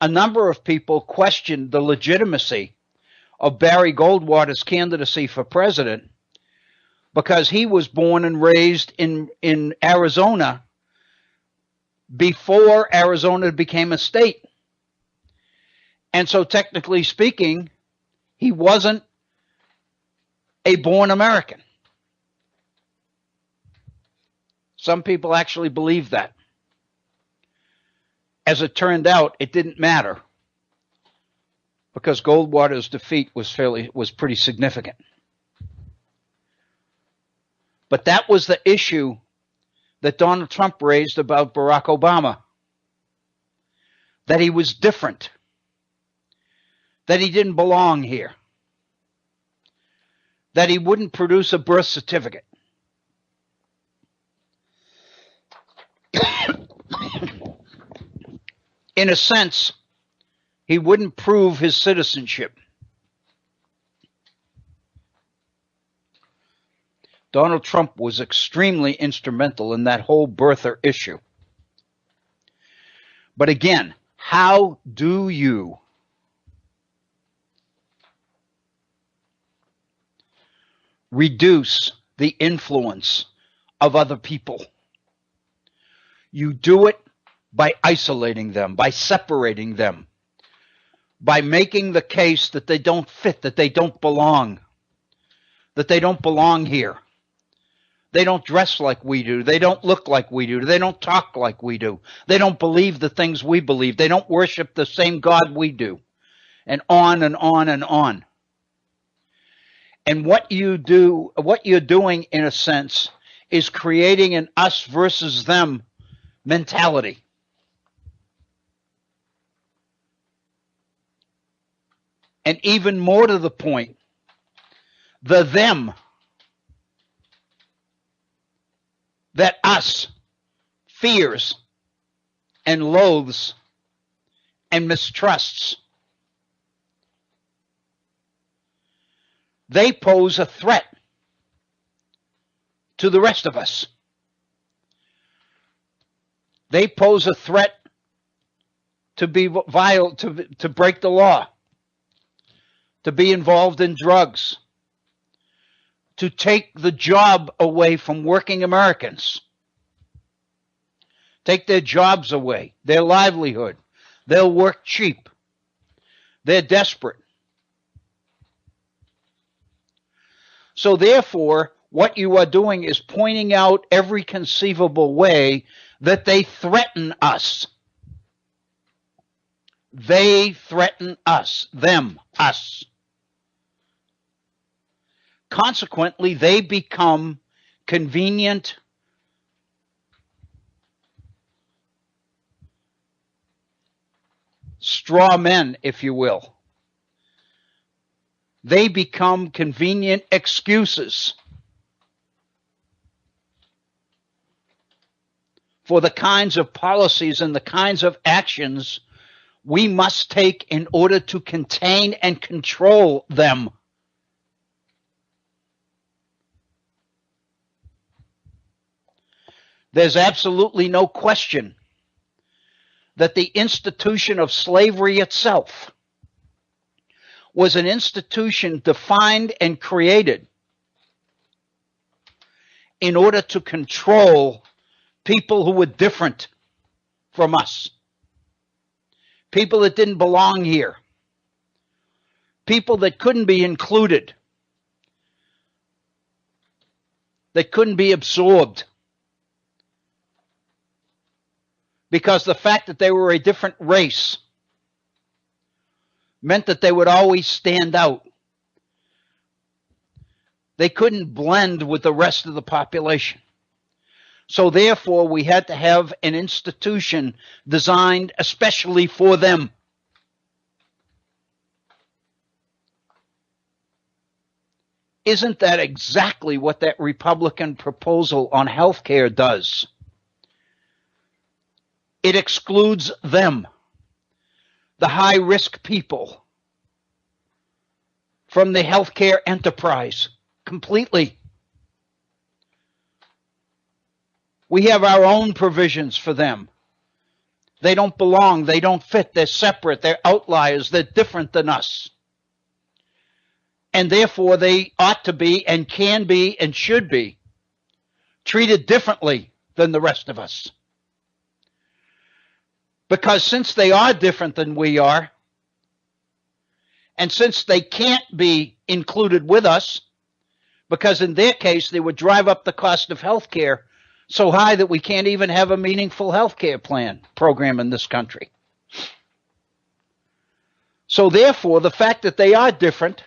A number of people questioned the legitimacy of Barry Goldwater's candidacy for president because he was born and raised in Arizona before Arizona became a state. And so technically speaking, he wasn't a born American. Some people actually believe that. As it turned out, it didn't matter, because Goldwater's defeat was pretty significant. But that was the issue that Donald Trump raised about Barack Obama, that he was different, that he didn't belong here, that he wouldn't produce a birth certificate. In a sense, he wouldn't prove his citizenship. Donald Trump was extremely instrumental in that whole birther issue. But again, how do you reduce the influence of other people? You do it by isolating them, by separating them, by making the case that they don't fit, that they don't belong here. They don't dress like we do. They don't look like we do. They don't talk like we do. They don't believe the things we believe. They don't worship the same God we do. And on and on and on. And what you're doing, in a sense, is creating an us versus them mentality. And even more to the point, the them that us fears and loathes and mistrusts. They pose a threat to the rest of us. They pose a threat to be vile, to break the law, to be involved in drugs, to take the job away from working Americans. take their jobs away, their livelihood. They'll work cheap. They're desperate. So therefore, what you are doing is pointing out every conceivable way that they threaten us. They threaten us, them, us. Consequently, they become convenient straw men, if you will. They become convenient excuses for the kinds of policies and the kinds of actions we must take in order to contain and control them. There's absolutely no question that the institution of slavery itself was an institution defined and created in order to control people who were different from us, people that didn't belong here, people that couldn't be included, that couldn't be absorbed, because the fact that they were a different race meant that they would always stand out. They couldn't blend with the rest of the population. So therefore, we had to have an institution designed especially for them. Isn't that exactly what that Republican proposal on health care does? It excludes them, the high-risk people, from the healthcare enterprise completely. We have our own provisions for them. They don't belong, they don't fit, they're separate, they're outliers, they're different than us. And therefore they ought to be and can be and should be treated differently than the rest of us. Because since they are different than we are, and since they can't be included with us, because in their case they would drive up the cost of health care so high that we can't even have a meaningful health care program in this country. So therefore, the fact that they are different,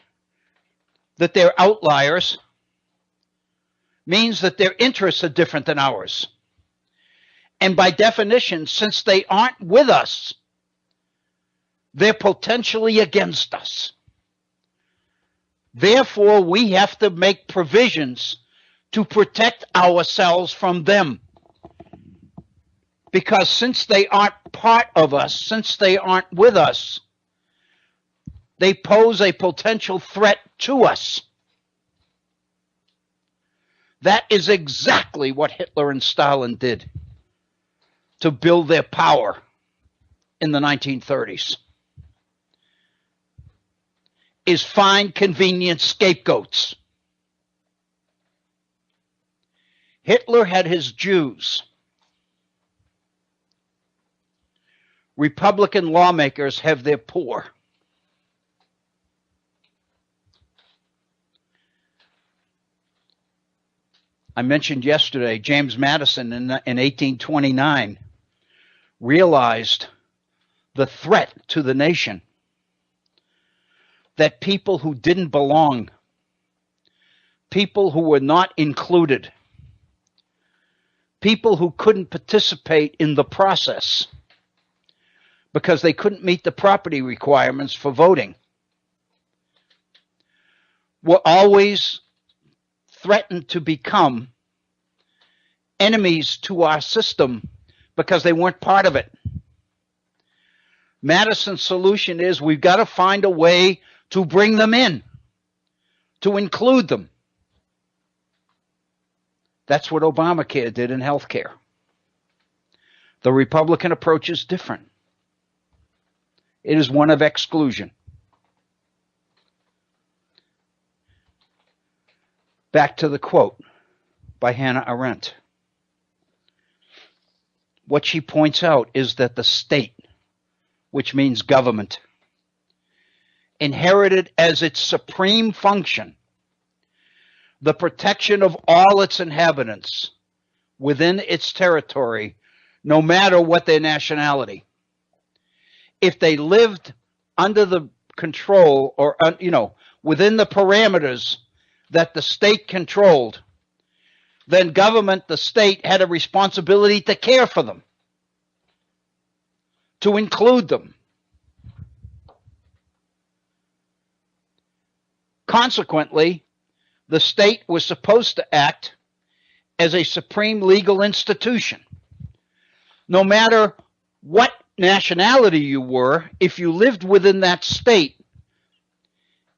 that they're outliers, means that their interests are different than ours. And by definition, since they aren't with us, they're potentially against us. Therefore, we have to make provisions to protect ourselves from them. Because since they aren't part of us, since they aren't with us, they pose a potential threat to us. That is exactly what Hitler and Stalin did to build their power in the 1930s, is find convenient scapegoats. Hitler had his Jews. Republican lawmakers have their poor. I mentioned yesterday, James Madison in 1829 realized the threat to the nation that people who didn't belong, people who were not included, people who couldn't participate in the process because they couldn't meet the property requirements for voting, were always threatened to become enemies to our system because they weren't part of it. Madison's solution is we've got to find a way to bring them in, to include them. That's what Obamacare did in health care. The Republican approach is different. It is one of exclusion. Back to the quote by Hannah Arendt. what she points out is that the state, which means government, inherited as its supreme function the protection of all its inhabitants within its territory, no matter what their nationality. If they lived under the control or, within the parameters that the state controlled, then government, the state, had a responsibility to care for them, to include them. Consequently, the state was supposed to act as a supreme legal institution. No matter what nationality you were, if you lived within that state,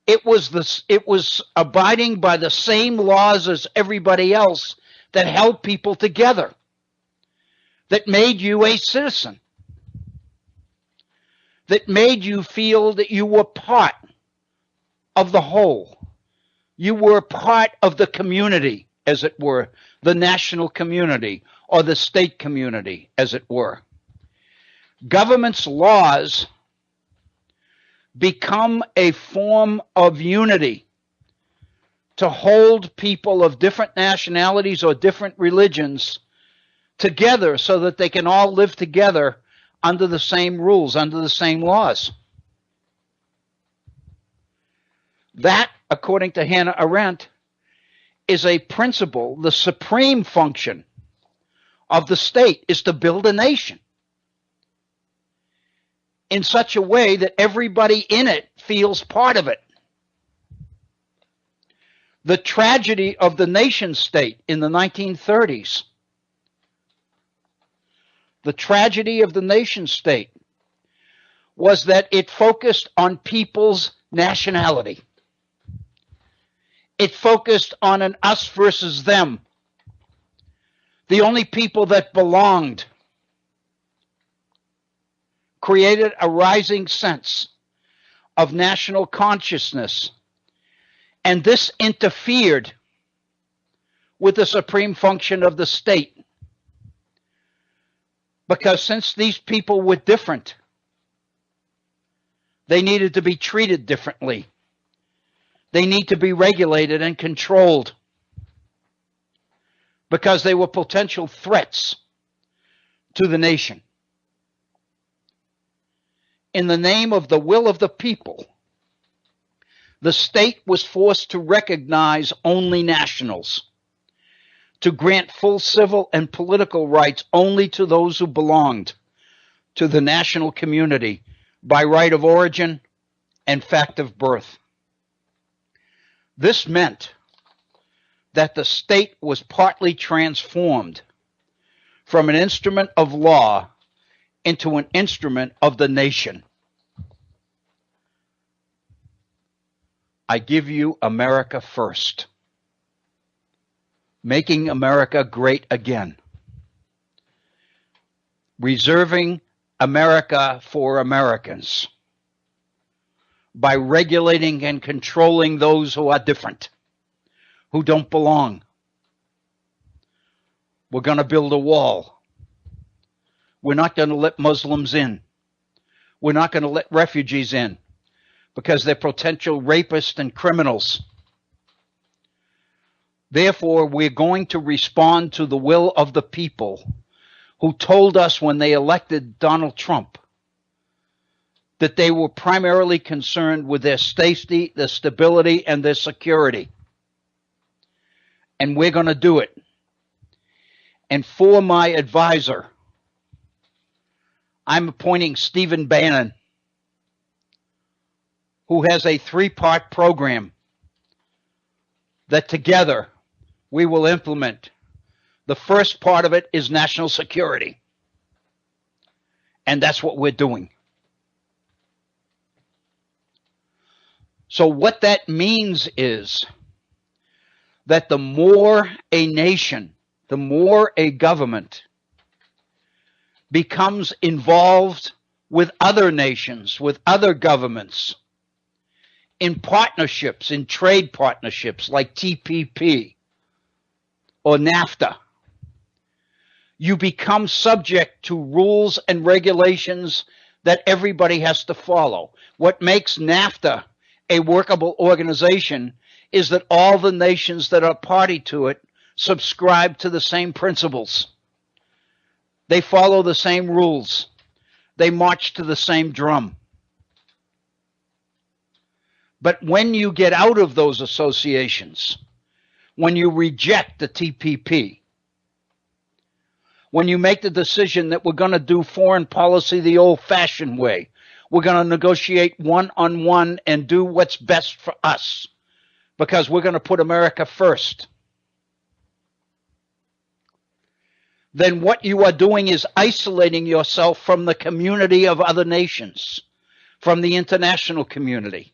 it was abiding by the same laws as everybody else that held people together, that made you a citizen, that made you feel that you were part of the whole. You were part of the community, as it were, the national community or the state community, as it were. Government's laws become a form of unity to hold people of different nationalities or different religions together so that they can all live together under the same rules, under the same laws. That, according to Hannah Arendt, is a principle. The supreme function of the state is to build a nation in such a way that everybody in it feels part of it. The tragedy of the nation state in the 1930s, the tragedy of the nation state was that it focused on people's nationality. It focused on an us versus them. The only people that belonged. Created a rising sense of national consciousness. And this interfered with the supreme function of the state. Because since these people were different, they needed to be treated differently. They need to be regulated and controlled because they were potential threats to the nation. In the name of the will of the people, the state was forced to recognize only nationals, to grant full civil and political rights only to those who belonged to the national community by right of origin and fact of birth. This meant that the state was partly transformed from an instrument of law into an instrument of the nation. I give you America first. Making America great again. Reserving America for Americans by regulating and controlling those who are different, who don't belong. We're going to build a wall. We're not going to let Muslims in. We're not going to let refugees in because they're potential rapists and criminals. Therefore, we're going to respond to the will of the people who told us when they elected Donald Trump that they were primarily concerned with their safety, their stability, and their security. And we're going to do it. And for my advisor, I'm appointing Stephen Bannon, who has a 3-part program that together we will implement. The first part of it is national security. And that's what we're doing. So what that means is that the more a nation, the more a government becomes involved with other nations, with other governments, in partnerships, in trade partnerships like TPP or NAFTA, you become subject to rules and regulations that everybody has to follow. What makes NAFTA a workable organization is that all the nations that are party to it subscribe to the same principles. They follow the same rules. They march to the same drum. But when you get out of those associations, when you reject the TPP, when you make the decision that we're going to do foreign policy the old-fashioned way, we're going to negotiate one-on-one and do what's best for us because we're going to put America first, then what you are doing is isolating yourself from the community of other nations, from the international community.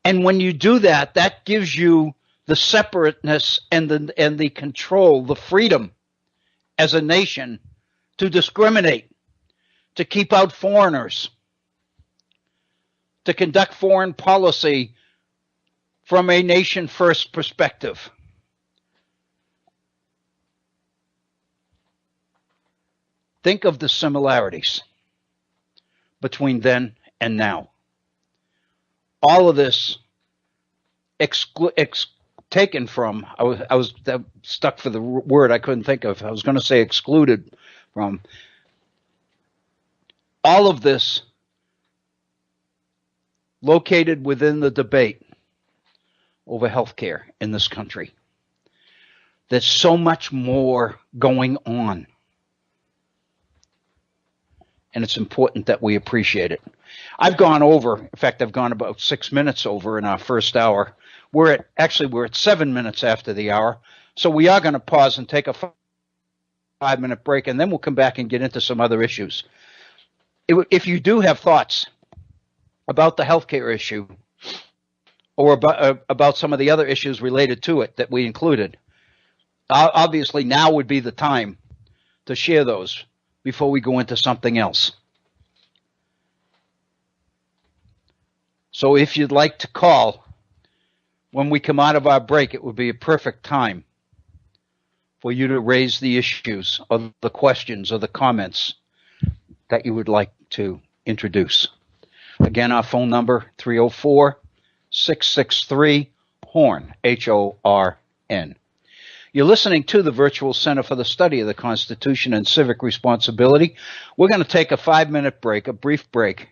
And when you do that, that gives you the separateness and the control, the freedom as a nation to discriminate, to keep out foreigners, to conduct foreign policy from a nation-first perspective. Think of the similarities between then and now. All of this taken from, I was stuck for the word I couldn't think of. I was going to say excluded from. All of this located within the debate over healthcare in this country. There's so much more going on. And it's important that we appreciate it. I've gone over, in fact, I've gone about 6 minutes over in our first hour. We're at 7 minutes after the hour. So we are going to pause and take a 5-minute break, and then we'll come back and get into some other issues. If you do have thoughts about the healthcare issue or about some of the other issues related to it that we included, obviously now would be the time to share those before we go into something else. So if you'd like to call when we come out of our break, it would be a perfect time for you to raise the issues or the questions or the comments that you would like to introduce. Again, our phone number, 304-663-HORN, H-O-R-N. You're listening to the Virtual Center for the Study of the Constitution and Civic Responsibility. We're going to take a 5-minute break, a brief break,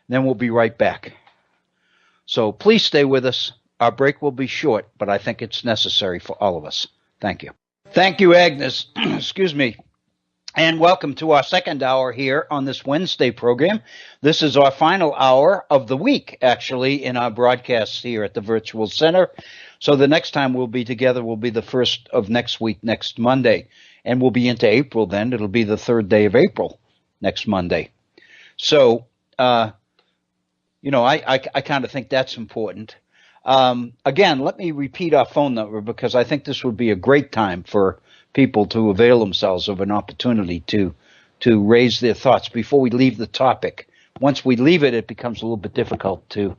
then we'll be right back. So please stay with us. Our break will be short, but I think it's necessary for all of us. Thank you. Thank you, Agnes. Excuse me. And welcome to our second hour here on this Wednesday program. This is our final hour of the week, actually, in our broadcasts here at the Virtual Center. So the next time we'll be together will be the first of next week, next Monday. And we'll be into April then. It'll be the third day of April next Monday. So, I kind of think that's important. Again, let me repeat our phone number because I think this would be a great time for people to avail themselves of an opportunity to raise their thoughts before we leave the topic. Once we leave it, it becomes a little bit difficult to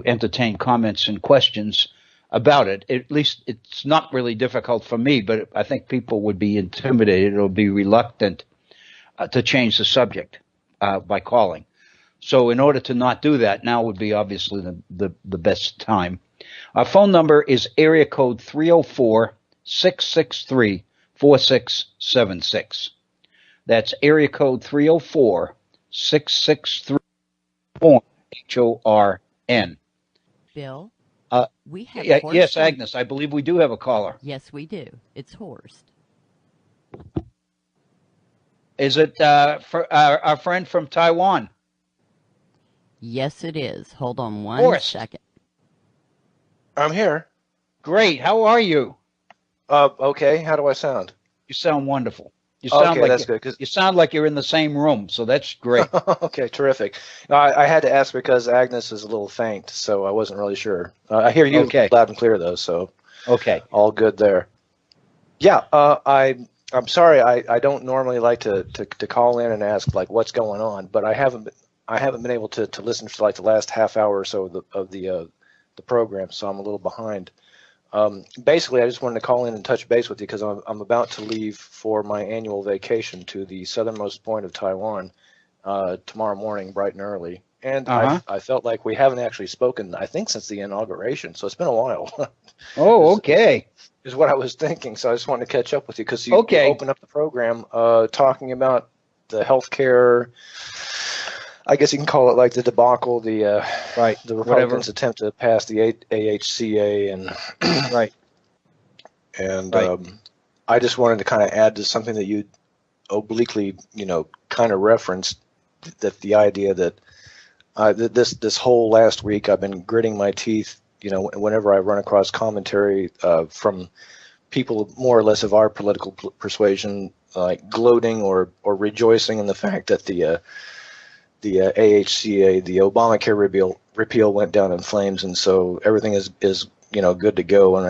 entertain comments and questions about it. At least it's not really difficult for me, but I think people would be intimidated or be reluctant to change the subject by calling. So in order to not do that, now would be obviously the best time. Our phone number is area code 304-663-4676. That's area code 304-663-HORN, H-O-R-N. Bill, we have yes, Agnes, I believe we do have a caller. Yes, we do. It's Horst. Is it for our friend from Taiwan? Yes, it is. Hold on one second. I'm here. Great. How are you? Okay. How do I sound? You sound wonderful. You sound okay, like that's good. You sound like you're in the same room, so that's great. Okay, terrific. No, I had to ask because Agnes is a little faint, so I wasn't really sure. I hear you loud and clear, though, so okay, all good there. Yeah, I'm sorry. I don't normally like to call in and ask like what's going on, but I haven't been able to listen for like the last half hour or so of the program, so I'm a little behind. Basically, I just wanted to call in and touch base with you because I'm about to leave for my annual vacation to the southernmost point of Taiwan tomorrow morning, bright and early. And I felt like we haven't actually spoken, I think, since the inauguration. So it's been a while. Oh, okay. Is what I was thinking. So I just wanted to catch up with you because you opened up the program talking about the healthcare. I guess you can call it like the debacle, the Republicans' attempt to pass the AHCA, and right. And I just wanted to kind of add to something that you obliquely, kind of referenced, that the idea that this whole last week I've been gritting my teeth, whenever I run across commentary from people more or less of our political persuasion, like gloating or rejoicing in the fact that the AHCA, the Obamacare repeal went down in flames, and so everything is good to go. And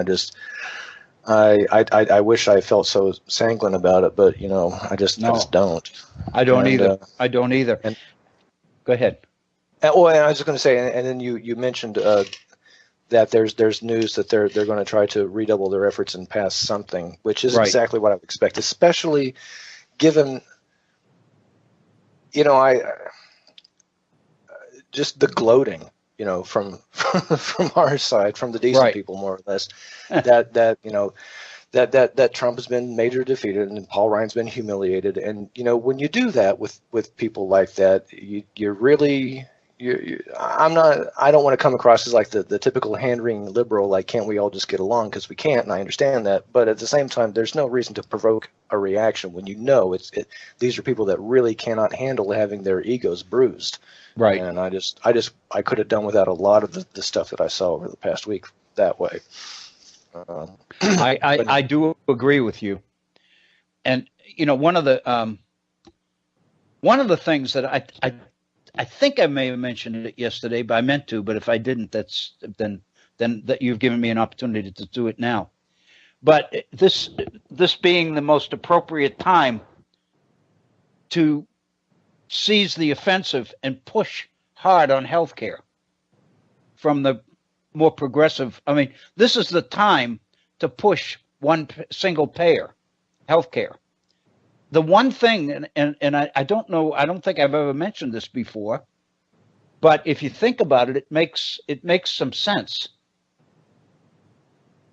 I wish I felt so sanguine about it, but I just don't. I don't either. I don't either. And go ahead. And I was just going to say, and then you mentioned that there's news that they're going to try to redouble their efforts and pass something, which is exactly what I would expect, especially given I just the gloating, from our side, from the decent people, more or less, that Trump has been major defeated and Paul Ryan's been humiliated, and when you do that with people like that, you're really. I don't want to come across as like the typical hand-wringing liberal, like, can't we all just get along? Because we can't, and I understand that. But at the same time, there's no reason to provoke a reaction when these are people that really cannot handle having their egos bruised. Right. And I could have done without a lot of the stuff that I saw over the past week that way. I do agree with you. And one of the things that I think I may have mentioned it yesterday, but I meant to. But if I didn't, then that you've given me an opportunity to do it now. But this being the most appropriate time to seize the offensive and push hard on healthcare from the more progressive. I mean, this is the time to push one single payer healthcare. The one thing, and I don't know, I don't think I've ever mentioned this before, but if you think about it, it makes some sense.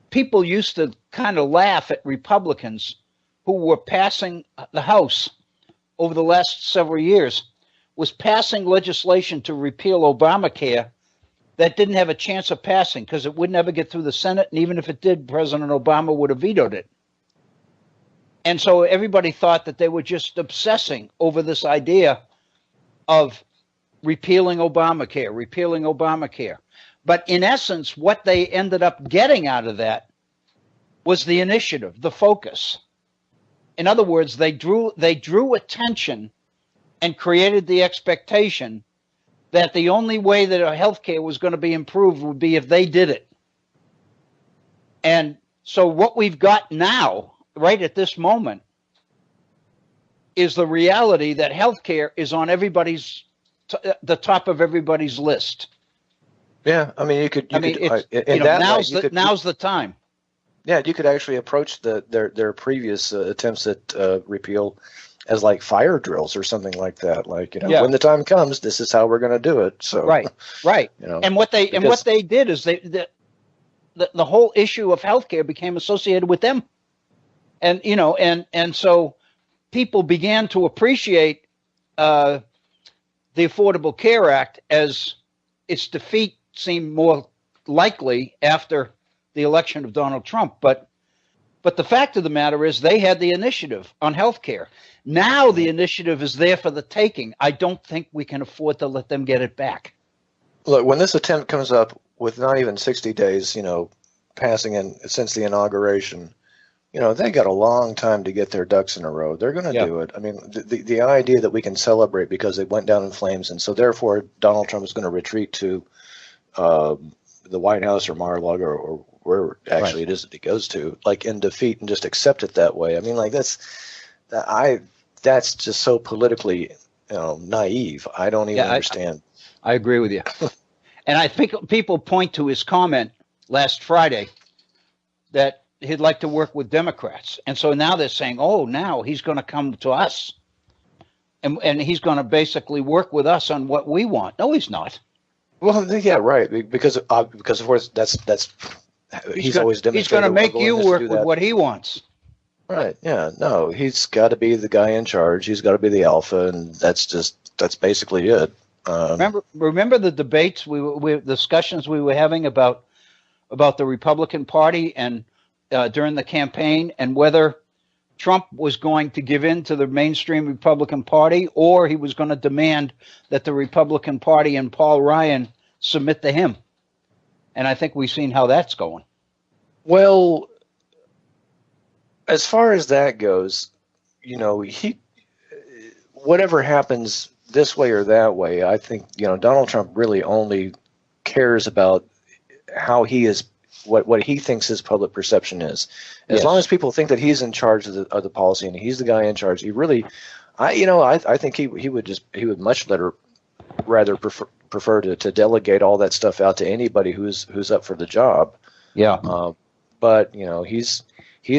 People used to kind of laugh at Republicans who were passing the House over the last several years, was passing legislation to repeal Obamacare that didn't have a chance of passing because it would never get through the Senate, and even if it did, President Obama would have vetoed it. And so everybody thought that they were just obsessing over this idea of repealing Obamacare. But in essence, what they ended up getting out of that was the initiative, the focus. In other words, they drew attention and created the expectation that the only way that our healthcare was going to be improved would be if they did it. And so what we've got now, right at this moment, is the reality that healthcare is on the top of everybody's list. Yeah, I mean, now's the time. Yeah, you could actually approach their previous attempts at repeal as like fire drills or something like that. Like, when the time comes, this is how we're going to do it. So right. And what they did is the whole issue of healthcare became associated with them. And and so people began to appreciate the Affordable Care Act as its defeat seemed more likely after the election of Donald Trump. But the fact of the matter is they had the initiative on healthcare. Now the initiative is there for the taking. I don't think we can afford to let them get it back. Look, when this attempt comes up with not even 60 days, passing in since the inauguration, they got a long time to get their ducks in a row. They're going to do it. I mean, the idea that we can celebrate because it went down in flames, and so therefore Donald Trump is going to retreat to the White House or Mar-a-Lago or where actually it is that he goes to, like, in defeat, and just accept it that way. I mean, like, that's just so politically naive. I don't even understand. I agree with you. And I think people point to his comment last Friday that he'd like to work with Democrats. And so now they're saying, oh, now he's going to come to us and he's going to basically work with us on what we want. No, he's not. Well, yeah, right. Because of course that's he's always demonstrated. He's going to make you work with what he wants. Right. Yeah. No, he's got to be the guy in charge. He's got to be the alpha, and that's basically it. Remember the debates discussions we were having about the Republican Party and during the campaign, and whether Trump was going to give in to the mainstream Republican Party, or he was going to demand that the Republican Party and Paul Ryan submit to him. And I think we've seen how that's going. Well, as far as that goes, whatever happens this way or that way, I think, Donald Trump really only cares about how he is, what he thinks his public perception is. As long as people think that he's in charge of the policy and he's the guy in charge, he really, I think he would much rather prefer to delegate all that stuff out to anybody who's up for the job. Yeah. But he's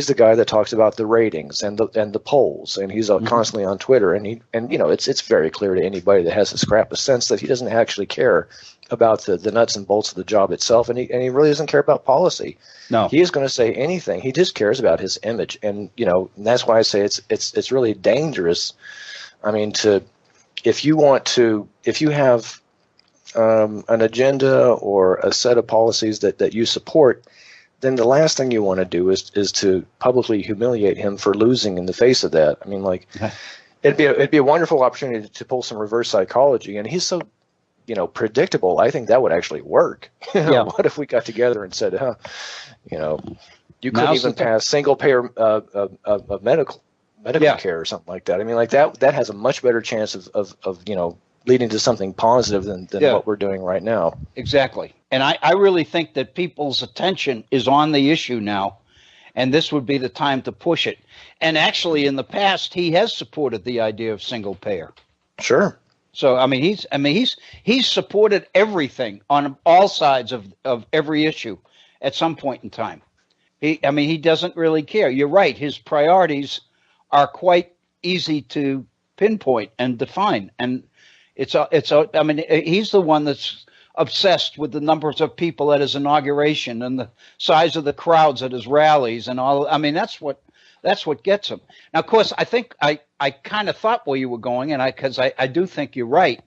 the guy that talks about the ratings and the polls, and he's constantly on Twitter, and it's very clear to anybody that has a scrap of sense that he doesn't actually care about the nuts and bolts of the job itself, and he really doesn't care about policy. No, he is going to say anything. He just cares about his image, and and that's why I say it's really dangerous. I mean, if you have an agenda or a set of policies that you support, then the last thing you want to do is to publicly humiliate him for losing in the face of that. I mean, it'd be a wonderful opportunity to pull some reverse psychology, and he's so predictable. I think that would actually work. What if we got together and said, you couldn't even pass single payer of medical care or something like that. I mean, that has a much better chance of leading to something positive than what we're doing right now. Exactly. And I really think that people's attention is on the issue now, and this would be the time to push it. And actually, in the past, he has supported the idea of single payer. Sure. So he's supported everything on all sides of every issue at some point in time. He doesn't really care. You're right. His priorities are quite easy to pinpoint and define, and he's the one that's obsessed with the numbers of people at his inauguration and the size of the crowds at his rallies and all. I mean, that's what gets him. Now, of course, I think I kind of thought where you were going, and because I do think you're right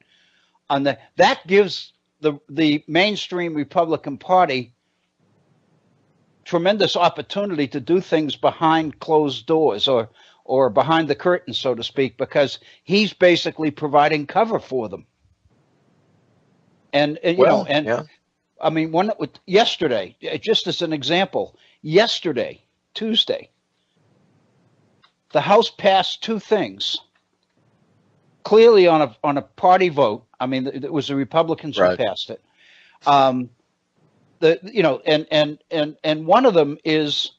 on that gives the mainstream Republican Party tremendous opportunity to do things behind closed doors or behind the curtain, so to speak, because he's basically providing cover for them. And I mean, yesterday, just as an example, Tuesday, the House passed two things clearly on a party vote. I mean, it was the Republicans who passed it. And one of them is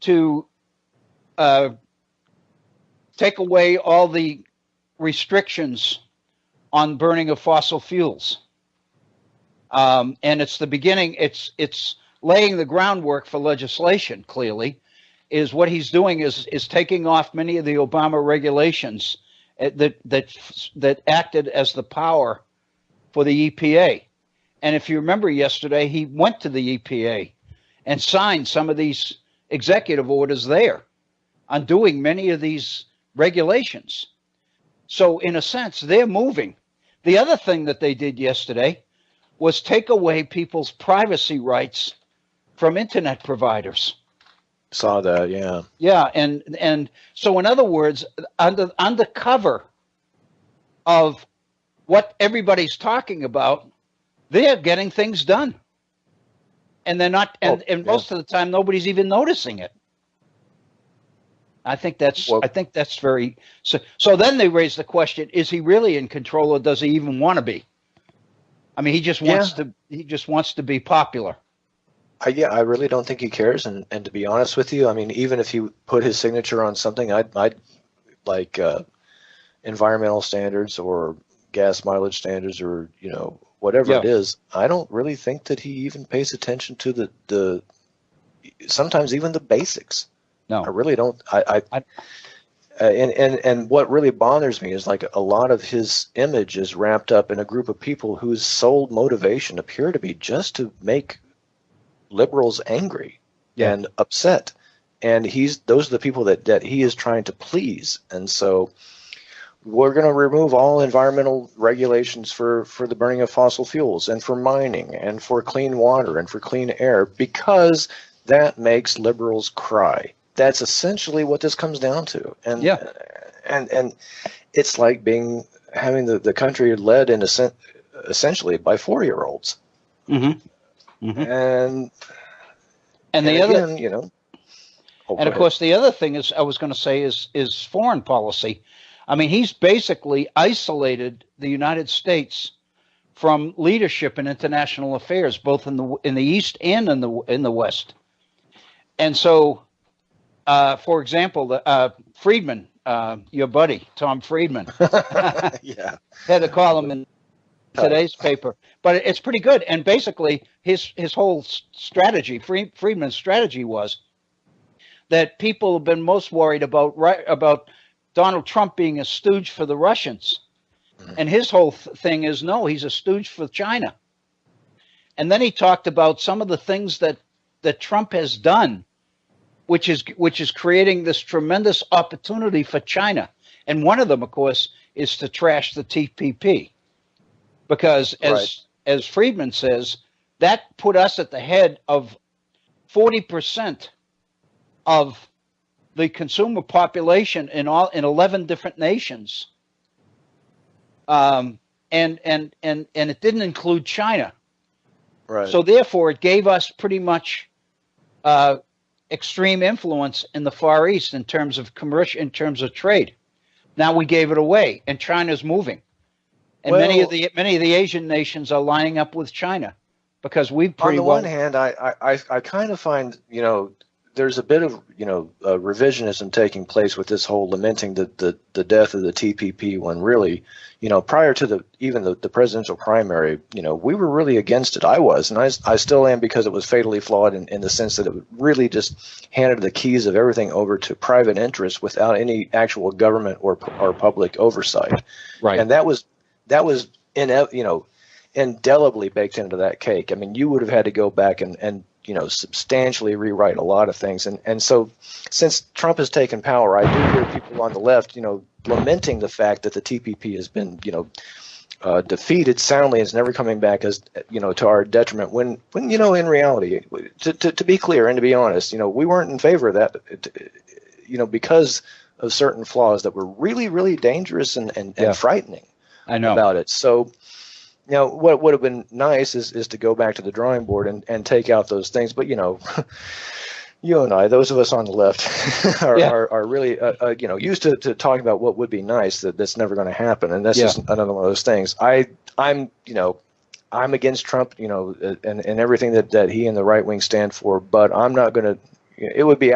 to take away all the restrictions on burning of fossil fuels. And it's the beginning. It's laying the groundwork for legislation. Clearly, is what he's doing is taking off many of the Obama regulations that acted as the power for the EPA. And if you remember yesterday, he went to the EPA and signed some of these executive orders there, undoing many of these regulations. So in a sense, they're moving. The other thing that they did yesterday was take away people's privacy rights from internet providers. Saw that, yeah. Yeah, and so in other words, under cover of what everybody's talking about, they're getting things done. And they're not, and most of the time, nobody's even noticing it. I think that's very so. Then they raise the question: is he really in control, or does he even want to be? I mean, he just wants to be popular. I really don't think he cares. And to be honest with you, I mean, even if he put his signature on something, I'd like environmental standards or gas mileage standards or whatever it is, I don't really think that he even pays attention to the sometimes even the basics. No, I really don't. And what really bothers me is like a lot of his image is wrapped up in a group of people whose sole motivation appear to be just to make liberals angry and upset. And those are the people that he is trying to please. And so we're going to remove all environmental regulations for the burning of fossil fuels and for mining and for clean water and for clean air because that makes liberals cry. That's essentially what this comes down to. And and it's like having the country led in essentially by 4-year-olds. Mm-hmm. Mm-hmm. And the again, other, and of course, the other thing is I was going to say is foreign policy. I mean, he's basically isolated the United States from leadership in international affairs, both in the East and in the West. And so, for example, Friedman, your buddy Tom Friedman, had a column in today's paper, but it's pretty good. And basically, his whole strategy, Friedman's strategy, was that people have been most worried about Donald Trump being a stooge for the Russians. And his whole thing is, no, he's a stooge for China. And then he talked about some of the things that Trump has done, which is creating this tremendous opportunity for China. And one of them, of course, is to trash the TPP. Because as Friedman says, that put us at the head of 40% of the consumer population in 11 different nations, and it didn't include China. Right. So therefore, it gave us pretty much extreme influence in the Far East in terms of commercial, in terms of trade. Now we gave it away, and China's moving, and many of the Asian nations are lining up with China because we've pretty on the one hand, I kind of find there's a bit of revisionism taking place with this whole lamenting the death of the TPP when really prior to even the presidential primary we were really against it. I was, and I still am, because it was fatally flawed in the sense that it really just handed the keys of everything over to private interests without any actual government or public oversight. Right. And that was indelibly baked into that cake. I mean, you would have had to go back and substantially rewrite a lot of things. And so since Trump has taken power, I do hear people on the left, lamenting the fact that the TPP has been, defeated soundly and is never coming back as, to our detriment when in reality, to be clear and to be honest, we weren't in favor of that, because of certain flaws that were really, really dangerous and frightening. I know about it. So, what would have been nice is to go back to the drawing board and take out those things. But, you and I, those of us on the left, are really, used to talking about what would be nice that's never going to happen. And that's just another one of those things. I'm against Trump, and everything that he and the right wing stand for. But I'm not going to. It would be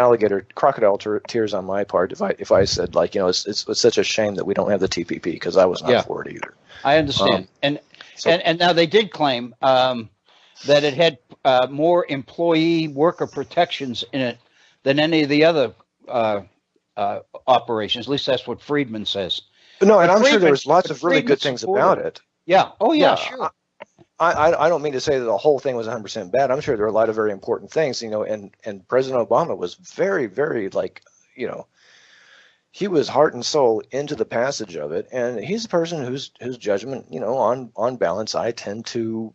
crocodile tears on my part if I said it's such a shame that we don't have the TPP, because I was not for it either. I understand. And now they did claim that it had more employee worker protections in it than any of the other operations. At least that's what Friedman says. No, and I'm sure there was lots of really good things about it. Yeah. Oh, yeah, sure. I don't mean to say that the whole thing was 100% bad. I'm sure there are a lot of very important things, and President Obama was very, very he was heart and soul into the passage of it, and he's a person whose judgment, on balance, I tend to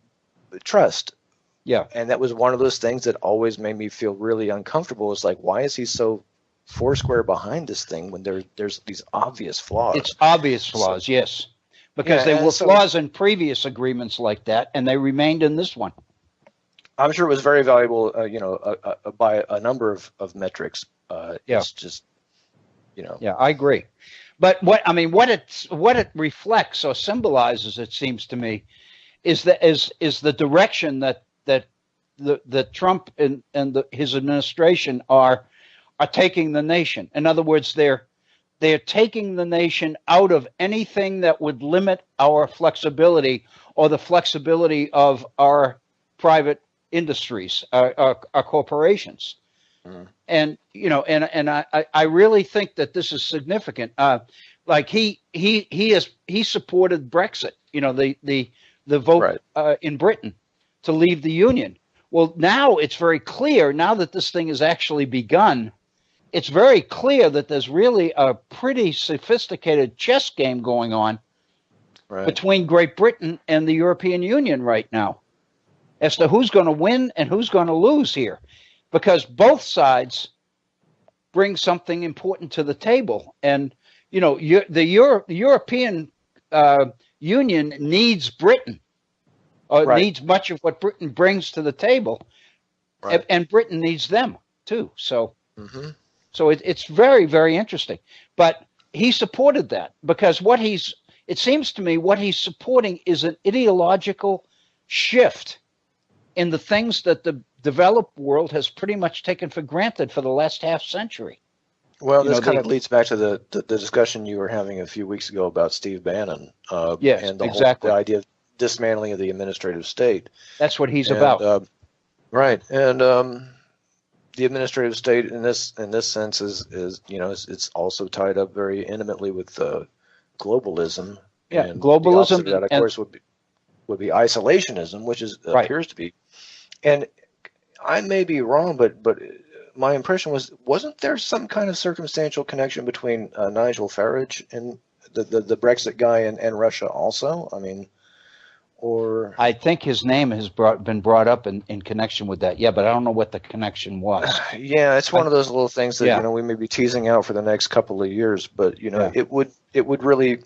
trust. Yeah. And that was one of those things that always made me feel really uncomfortable. It's like, why is he so foursquare behind this thing when there's these obvious flaws? It's obvious flaws, yes. Because there were flaws in previous agreements like that, and they remained in this one. I'm sure it was very valuable, by a number of metrics. It's just, Yeah, I agree. But what it reflects or symbolizes, it seems to me, is the direction that Trump and his administration are taking the nation. In other words, they're taking the nation out of anything that would limit our flexibility or the flexibility of our private industries, our corporations. And I really think that this is significant. Like he supported Brexit, the vote in Britain to leave the Union. Well, now it's very clear, now that this thing has actually begun, it's very clear that there's really a pretty sophisticated chess game going on between Great Britain and the European Union right now as to who's going to win and who's going to lose here, because both sides bring something important to the table. And, the European Union needs Britain, or needs much of what Britain brings to the table, and Britain needs them too. So, so it's very, very interesting. But he supported that because it seems to me what he's supporting is an ideological shift in the things that the developed world has pretty much taken for granted for the last half century. Well, this kind of leads back to the discussion you were having a few weeks ago about Steve Bannon. Yes, and the exactly. The idea of dismantling of the administrative state. That's what he's about. Right. And the administrative state in this sense is it's also tied up very intimately with globalism. Yeah, and globalism. That, of course, would be isolationism, which appears to be. And I may be wrong, but my impression wasn't there some kind of circumstantial connection between Nigel Farage and the Brexit guy and Russia also? I mean, or I think his name has been brought up in connection with that. Yeah, but I don't know what the connection was. Yeah, it's one of those little things that we may be teasing out for the next couple of years. But it would really.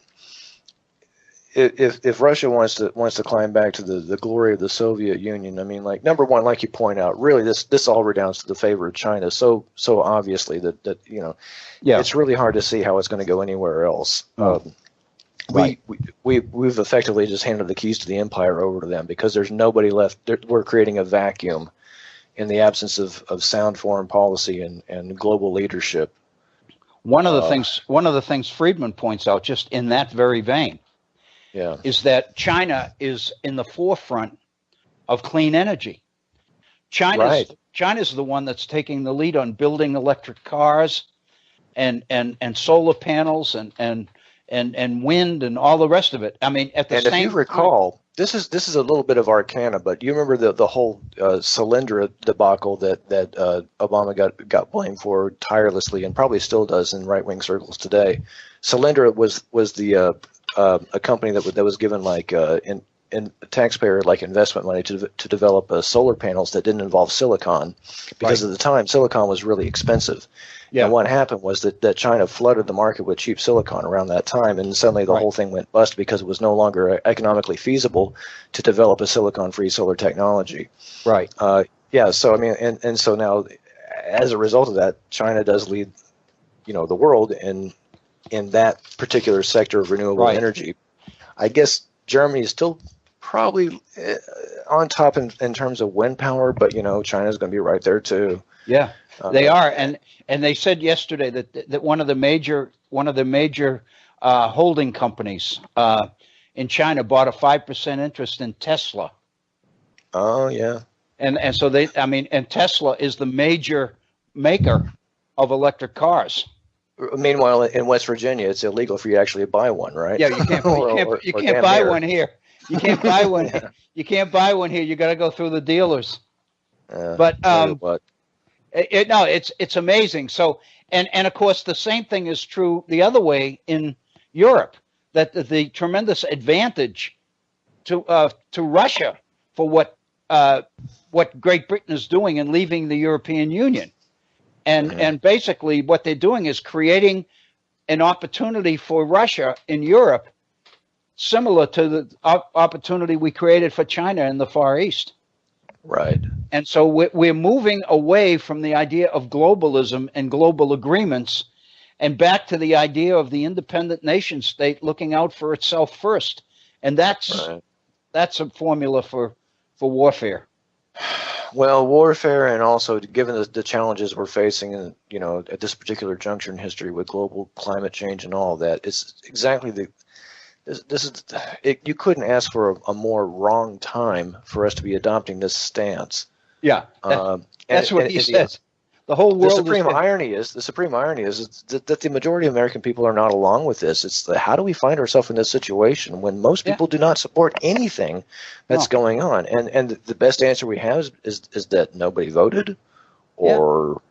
If Russia wants to climb back to the glory of the Soviet Union, I mean, like, number one, like you point out, really this all redounds to the favor of China so obviously that it's really hard to see how it's going to go anywhere else. We've effectively just handed the keys to the empire over to them because there's nobody left. We're creating a vacuum in the absence of sound foreign policy and global leadership. One of the things Friedman points out, just in that very vein, is that China is in the forefront of clean energy. China's the one that's taking the lead on building electric cars and solar panels and wind and all the rest of it. I mean, if you recall, this is a little bit of arcana, but you remember the whole Solyndra debacle that Obama got blamed for tirelessly and probably still does in right-wing circles today. Solyndra was a company that was given in taxpayer investment money to develop solar panels that didn't involve silicon, because at the time silicon was really expensive. Yeah. And what happened was that China flooded the market with cheap silicon around that time, and suddenly the whole thing went bust because it was no longer economically feasible to develop a silicon-free solar technology. Right. So I mean, and so now, as a result of that, China does lead, the world in that particular sector of renewable energy. I guess Germany is still probably on top in terms of wind power, but China's going to be right there too. Yeah, they are, and they said yesterday that one of the major holding companies in China bought a 5% interest in Tesla. Oh yeah, and so and Tesla is the major maker of electric cars. Meanwhile, in West Virginia, it's illegal for you to actually buy one, right? Yeah, you can't buy one here. You can't buy one. You can't buy one here. You got to go through the dealers. It's amazing. So, and of course, the same thing is true the other way in Europe. That the tremendous advantage to Russia for what Great Britain is doing in leaving the European Union. And basically what they're doing is creating an opportunity for Russia in Europe, similar to the opportunity we created for China in the Far East. Right. And so we're moving away from the idea of globalism and global agreements and back to the idea of the independent nation state looking out for itself first. And that's a formula for warfare. Well, warfare, and also given the challenges we're facing, at this particular juncture in history with global climate change and all that, it's exactly this is it, you couldn't ask for a more wrong time for us to be adopting this stance. Yeah, that's what he says. The whole world. The supreme irony is that the majority of American people are not along with this. It's how do we find ourselves in this situation when most people do not support anything that's going on? And the best answer we have is that nobody voted, or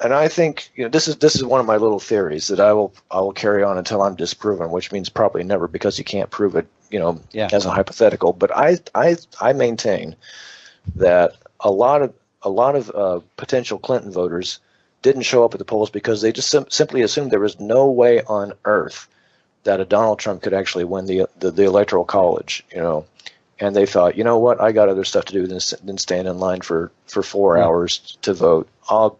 And I think this is one of my little theories that I will carry on until I'm disproven, which means probably never, because you can't prove it, as a hypothetical. But I maintain that a lot of potential Clinton voters didn't show up at the polls because they just simply assumed there was no way on earth that a Donald Trump could actually win the Electoral College, And they thought, you know what, I got other stuff to do than stand in line for 4 hours to vote.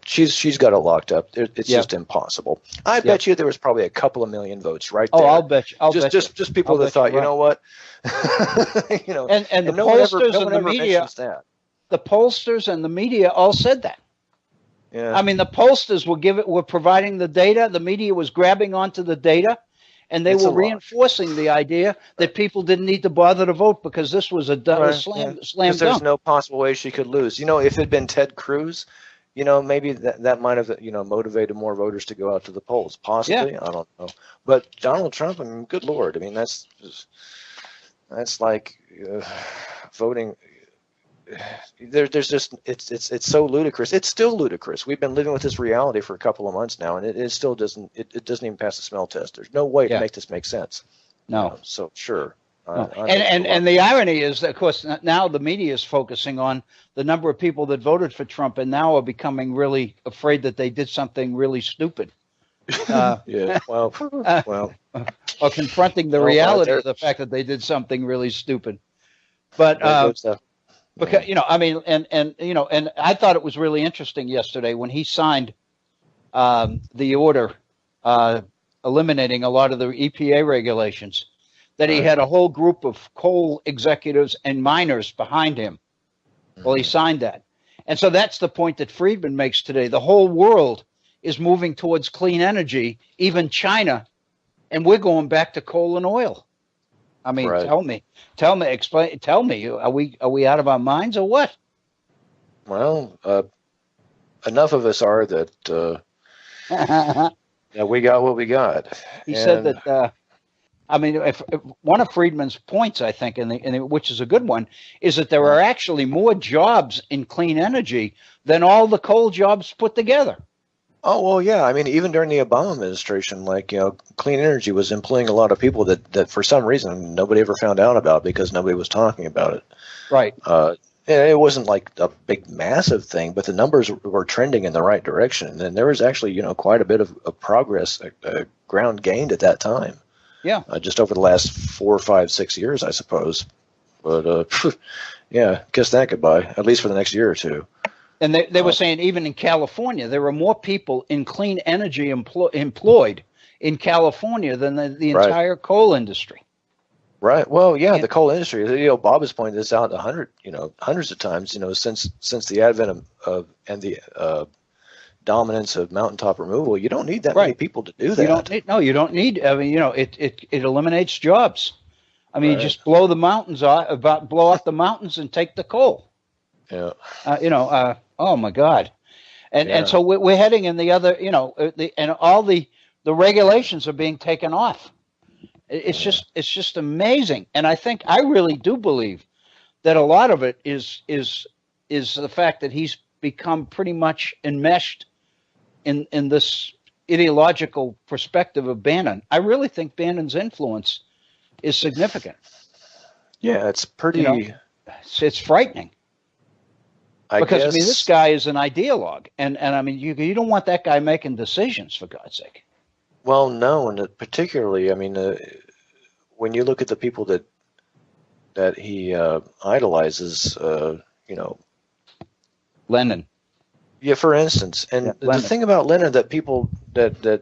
She's got it locked up. It's just impossible. I bet you there was probably a couple of million votes right there. Oh, I'll bet you. Just people that thought, you know what, and the pollsters and the media. The pollsters and the media all said that. Yeah. I mean, the pollsters were providing the data. The media was grabbing onto the data. And they were reinforcing the idea that people didn't need to bother to vote because this was a slam dunk. There's no possible way she could lose. If it had been Ted Cruz, maybe that might have motivated more voters to go out to the polls. Possibly, I don't know. But Donald Trump, I mean, good Lord, I mean that's like voting. There's just it's so ludicrous. It's still ludicrous. We've been living with this reality for a couple of months now, and it still doesn't even pass the smell test. There's no way to make this make sense. No. So sure. No. And the irony is that, of course, now the media is focusing on the number of people that voted for Trump and now are becoming really afraid that they did something really stupid. Or confronting the reality of the fact that they did something really stupid. But because and I thought it was really interesting yesterday when he signed the order eliminating a lot of the EPA regulations, that he had a whole group of coal executives and miners behind him. Well, he signed that. And so that's the point that Friedman makes today. The whole world is moving towards clean energy, even China, and we're going back to coal and oil. I mean, tell me, explain, tell me, are we out of our minds or what? Well, enough of us are that we got what we got. He said that, if one of Friedman's points, I think, which is a good one, is that there are actually more jobs in clean energy than all the coal jobs put together. Oh, well, yeah. I mean, even during the Obama administration, clean energy was employing a lot of people that for some reason nobody ever found out about because nobody was talking about it. Right. It wasn't like a big, massive thing, but the numbers were trending in the right direction. And there was actually, quite a bit of progress, ground gained at that time. Yeah. Just over the last 4, 5, 6 years, I suppose. But, kiss that goodbye, at least for the next year or two. And they were saying even in California, there were more people in clean energy employed in California than the entire coal industry. Right. Well, yeah, the coal industry. Bob has pointed this out hundreds of times. Since the advent of and the dominance of mountaintop removal, you don't need that many people to do that. You don't need. I mean, it eliminates jobs. I mean, you just blow the mountains off, blow off the mountains and take the coal. Yeah. Oh my God. And so we're heading in the other, and all the regulations are being taken off. It's just amazing. And I really do believe that a lot of it is the fact that he's become pretty much enmeshed in this ideological perspective of Bannon. I really think Bannon's influence is significant. Yeah, it's pretty. It's frightening. I guess this guy is an ideologue, and I mean, you don't want that guy making decisions, for God's sake. Well, no, and particularly, I mean, when you look at the people that he idolizes, Lenin. Yeah, for instance, and the thing about Lenin that people that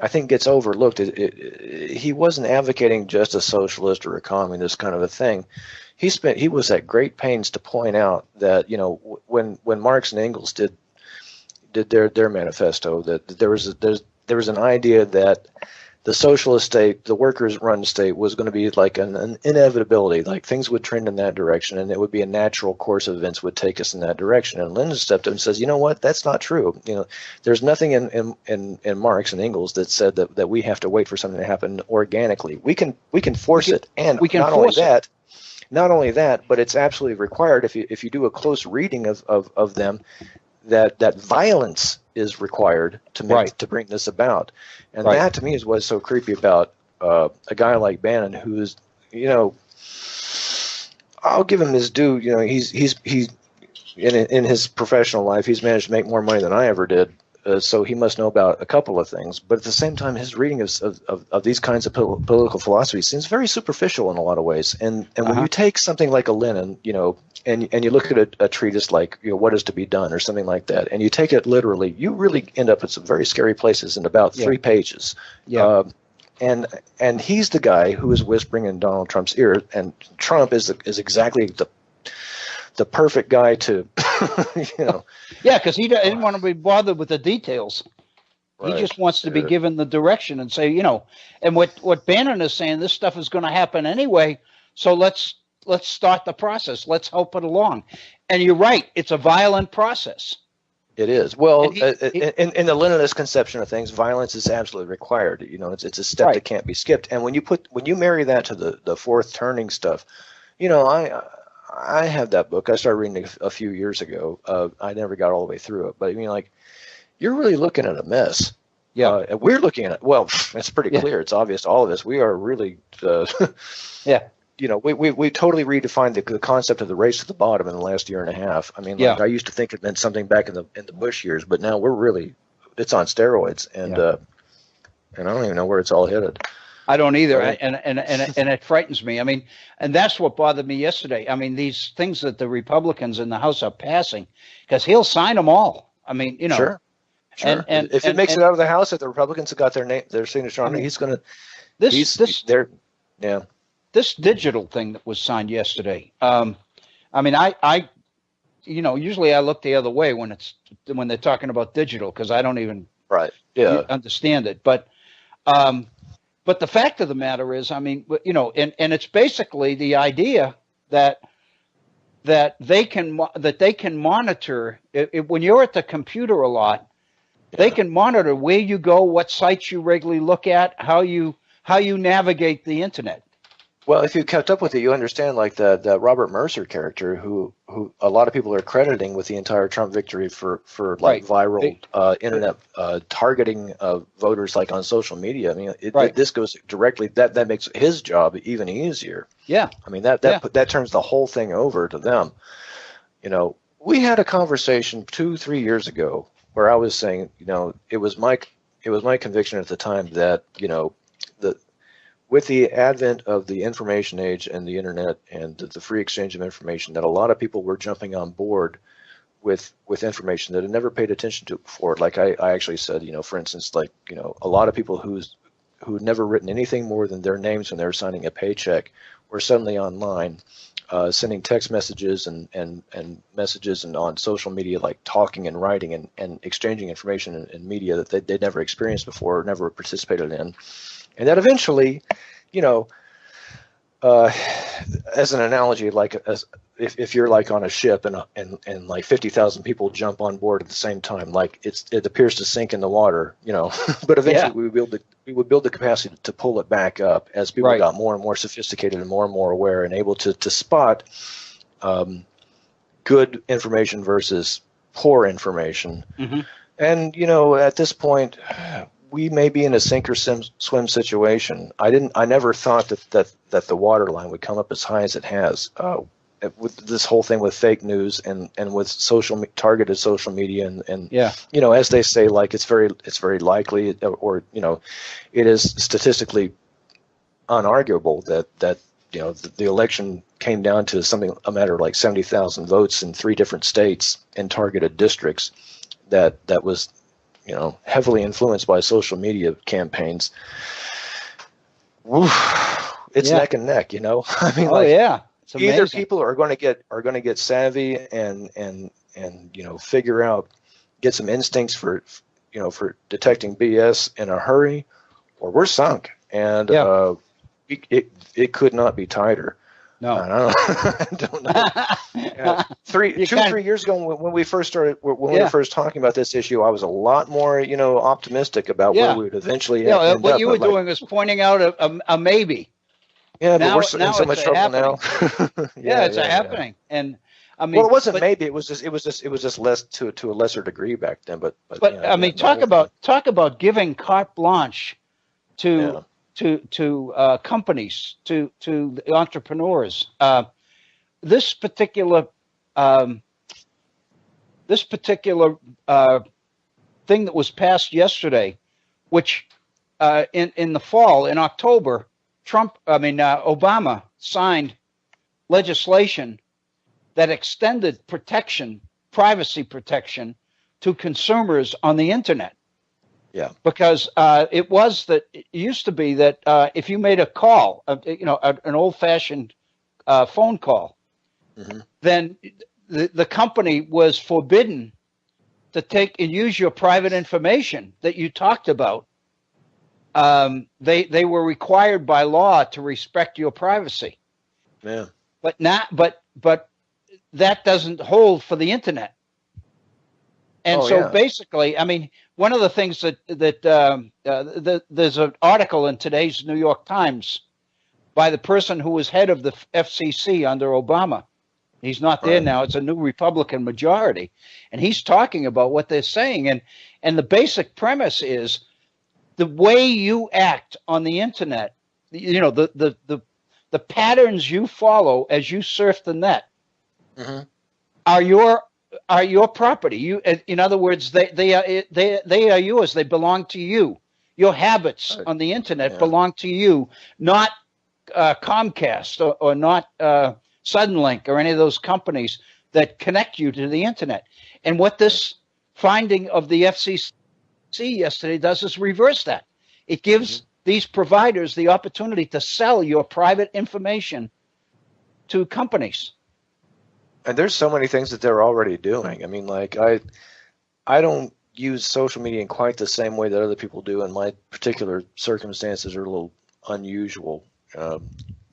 I think gets overlooked, he wasn't advocating just a socialist or a communist kind of a thing. He was at great pains to point out that when Marx and Engels did their manifesto, that there was an idea that the socialist state, the workers-run state, was going to be like an inevitability. Like things would trend in that direction, and it would be a natural course of events would take us in that direction. And Lenin stepped up and says, "You know what? That's not true. You know, there's nothing in Marx and Engels that said that we have to wait for something to happen organically. We can force it, and we can not force only it. that." Not only that, but it's absolutely required if you do a close reading of them, that violence is required to bring this about, and that to me is what's so creepy about a guy like Bannon, who's, you know, I'll give him his due. You know, he's in his professional life, he's managed to make more money than I ever did. So he must know about a couple of things, but at the same time, his reading of these kinds of political philosophy seems very superficial in a lot of ways. And when you take something like a Lenin, you know, and you look at a treatise like, you know, What is to be done or something like that, and you take it literally, you really end up at some very scary places in about 3 pages. Yeah. And he's the guy who is whispering in Donald Trump's ear, and Trump is exactly the perfect guy to, you know. Yeah, because he didn't want to be bothered with the details. Right. He just wants to be given the direction and say, you know, and what Bannon is saying, this stuff is going to happen anyway, so let's start the process. Let's help it along. And you're right, it's a violent process. It is. Well, in the Leninist conception of things, violence is absolutely required. You know, it's a step that can't be skipped. And when you marry that to the fourth turning stuff, you know, I have that book. I started reading it a few years ago. I never got all the way through it, but I mean, like, you're really looking at a mess. Yeah, we're looking at it. Well, it's pretty clear. It's obvious to all of us. We are really, you know, we totally redefined the concept of the race to the bottom in the last year and a half. I mean, like, I used to think it meant something back in the Bush years, but now it's on steroids, and I don't even know where it's all headed. I don't either, right. and it frightens me. I mean, and that's what bothered me yesterday. I mean, these things that the Republicans in the House are passing, because he'll sign them all. I mean, you know, sure. And if it makes it out of the House, if the Republicans have got their signature on it, he's going to. This digital thing that was signed yesterday. I mean, I you know, usually I look the other way when they're talking about digital, because I don't even understand it, but. But the fact of the matter is, I mean, you know, and it's basically the idea that they can monitor when you're at the computer a lot, they can monitor where you go, what sites you regularly look at, how you navigate the internet. Well, if you kept up with it, you understand, like the Robert Mercer character, who a lot of people are crediting with the entire Trump victory for like viral internet targeting of voters, like on social media. I mean, this goes directly. That makes his job even easier. Yeah, I mean that turns the whole thing over to them. You know, we had a conversation 2-3 years ago where I was saying, you know, it was my conviction at the time that, you know, with the advent of the information age and the internet and the free exchange of information, that a lot of people were jumping on board with information that had never paid attention to before. Like I actually said, you know, for instance, like, you know, a lot of people who'd never written anything more than their names when they were signing a paycheck were suddenly online, sending text messages and messages and on social media, like talking and writing and exchanging information in media that they'd never experienced before, or never participated in. And that eventually, you know, as an analogy, like if you're like on a ship and like 50,000 people jump on board at the same time, like it appears to sink in the water, you know, but eventually we would build the capacity to pull it back up as people got more and more sophisticated and more aware and able to spot good information versus poor information. Mm-hmm. And, you know, at this point, we may be in a sink or swim situation. I never thought that the water line would come up as high as it has with this whole thing with fake news and with targeted social media and you know, as they say, like it's very likely, or you know, it is statistically unarguable that you know the election came down to a matter of like 70,000 votes in 3 different states in targeted districts that was, you know, heavily influenced by social media campaigns. It's neck and neck, you know. I mean, either people are going to get savvy and you know, get some instincts for for detecting BS in a hurry, or we're sunk. And it could not be tighter. No, I don't know. Yeah. 3 years ago, when we first started, when we were first talking about this issue, I was a lot more, optimistic about where we would eventually end up. What you were doing was pointing out a maybe. Yeah, but we're in so much trouble now. It's happening, and I mean, well, it wasn't maybe. It was just less to a lesser degree back then. But I mean, talk about giving carte blanche to companies, to the entrepreneurs. This particular thing that was passed yesterday, which in the fall, in October, Obama signed legislation that extended privacy protection to consumers on the internet. Yeah, because it used to be that if you made a call, an old-fashioned phone call, then the company was forbidden to take and use your private information that you talked about. They were required by law to respect your privacy. Yeah, but that doesn't hold for the internet. And basically, I mean, one of the things that there's an article in today's New York Times by the person who was head of the FCC under Obama. He's not there now. It's a new Republican majority. And he's talking about what they're saying. And the basic premise is the way you act on the internet, the patterns you follow as you surf the net are your property. In other words, they are yours. They belong to you. Your habits on the internet belong to you, not Comcast or not Suddenlink or any of those companies that connect you to the internet. And what this finding of the FCC yesterday does is reverse that. It gives these providers the opportunity to sell your private information to companies. And there's so many things that they're already doing. I mean, like I don't use social media in quite the same way that other people do, and my particular circumstances are a little unusual,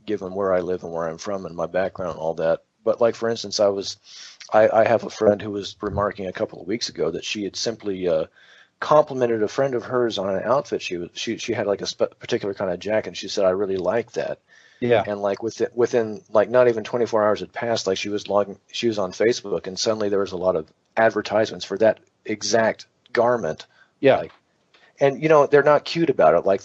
given where I live and where I'm from and my background and all that. But like, for instance, I have a friend who was remarking a couple of weeks ago that she had simply complimented a friend of hers on an outfit. She had like a particular kind of jacket, and she said, "I really like that." Yeah. And like within like not even 24 hours had passed, like she was on Facebook, and suddenly there was a lot of advertisements for that exact garment. Yeah. Like, and they're not cute about it. Like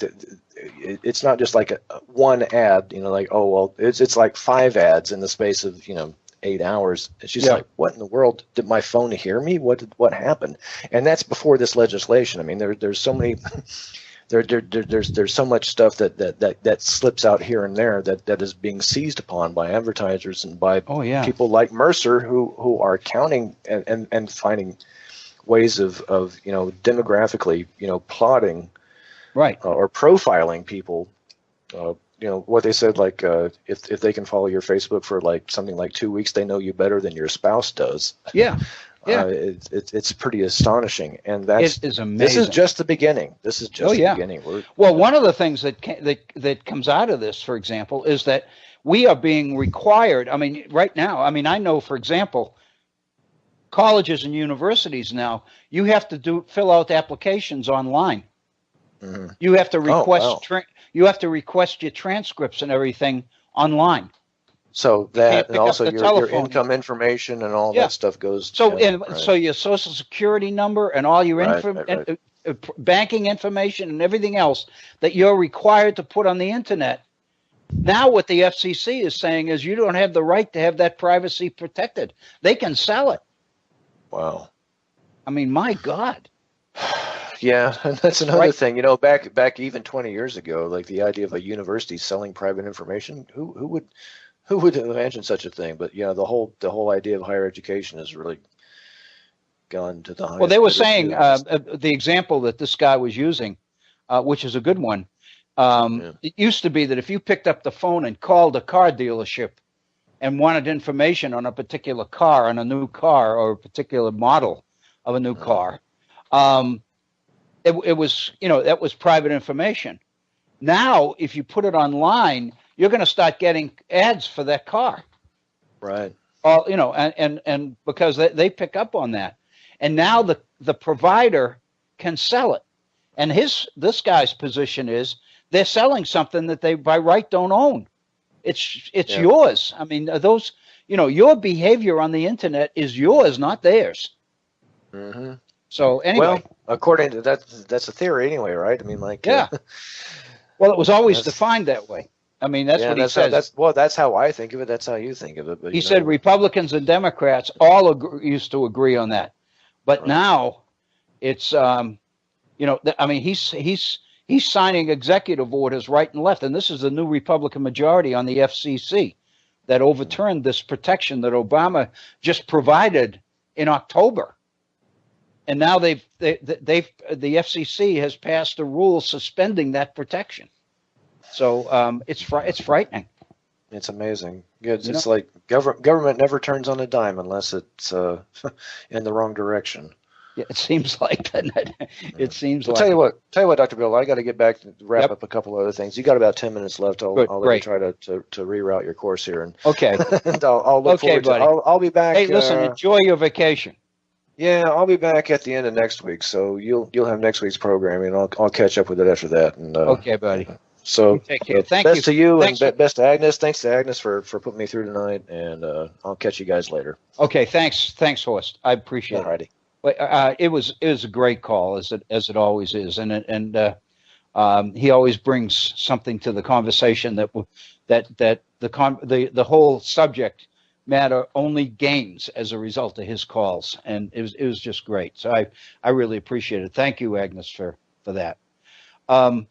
it's not just like one ad. Like, oh well, it's like 5 ads in the space of 8 hours. And she's like, "What in the world? Did my phone hear me? What happened?" And that's before this legislation. I mean, there's so many. There's so much stuff that slips out here and there that is being seized upon by advertisers and by people like Mercer who are counting and finding ways of demographically plotting or profiling people. What they said, like if they can follow your Facebook for like something like 2 weeks, they know you better than your spouse does. Yeah. Yeah, it's pretty astonishing, and it is amazing. This is just the beginning. This is just the beginning. One of the things that comes out of this, for example, is that we are being required. I mean, right now, I know, for example, colleges and universities now, you have to fill out applications online. Mm-hmm. You have to request you have to request your transcripts and everything online. So that, and also your income information and all that stuff goes. So so your social security number and all your banking information and everything else that you're required to put on the internet. Now what the FCC is saying is you don't have the right to have that privacy protected. They can sell it. Wow. I mean, my God. Yeah, and that's another thing. Back even 20 years ago, like the idea of a university selling private information, who would imagine such a thing? But the whole idea of higher education has really gone to the highest. Well, they were saying the example that this guy was using, which is a good one. It used to be that if you picked up the phone and called a car dealership and wanted information on a particular car, on a new car or a particular model of a new car, it was, that was private information. Now, if you put it online, you're going to start getting ads for that car. Right. And because they pick up on that. And now the provider can sell it. And this guy's position is they're selling something that they by right don't own. It's yours. I mean, those, your behavior on the internet is yours, not theirs. Mm-hmm. So anyway, well, according to that's a theory anyway, right? I mean, like, yeah. Well, it was always defined that way. I mean, that's what he says. That's how I think of it. That's how you think of it. But he said Republicans and Democrats all used to agree on that, but now it's I mean, he's signing executive orders right and left, and this is the new Republican majority on the FCC that overturned this protection that Obama just provided in October. And now the FCC has passed a rule suspending that protection. So it's frightening. It's amazing. It's like government never turns on a dime unless it's in the wrong direction. Yeah, it seems like that. It seems like. Tell you what, Dr. Bill, I got to get back to wrap up a couple other things. You got about 10 minutes left. I'll let you try to reroute your course here. And okay. And I'll look forward to it. I'll be back. Hey, listen, enjoy your vacation. Yeah, I'll be back at the end of next week, so you'll have next week's programming. I'll catch up with it after that. And okay, buddy. So take care. Thank best you. to you and best to Agnes. Thanks to Agnes for putting me through tonight, and I'll catch you guys later. Okay, thanks, Horst. I appreciate it. It was a great call, as it always is, and he always brings something to the conversation that the whole subject matter only gains as a result of his calls, and it was just great. So I really appreciate it. Thank you, Agnes, for that. Well,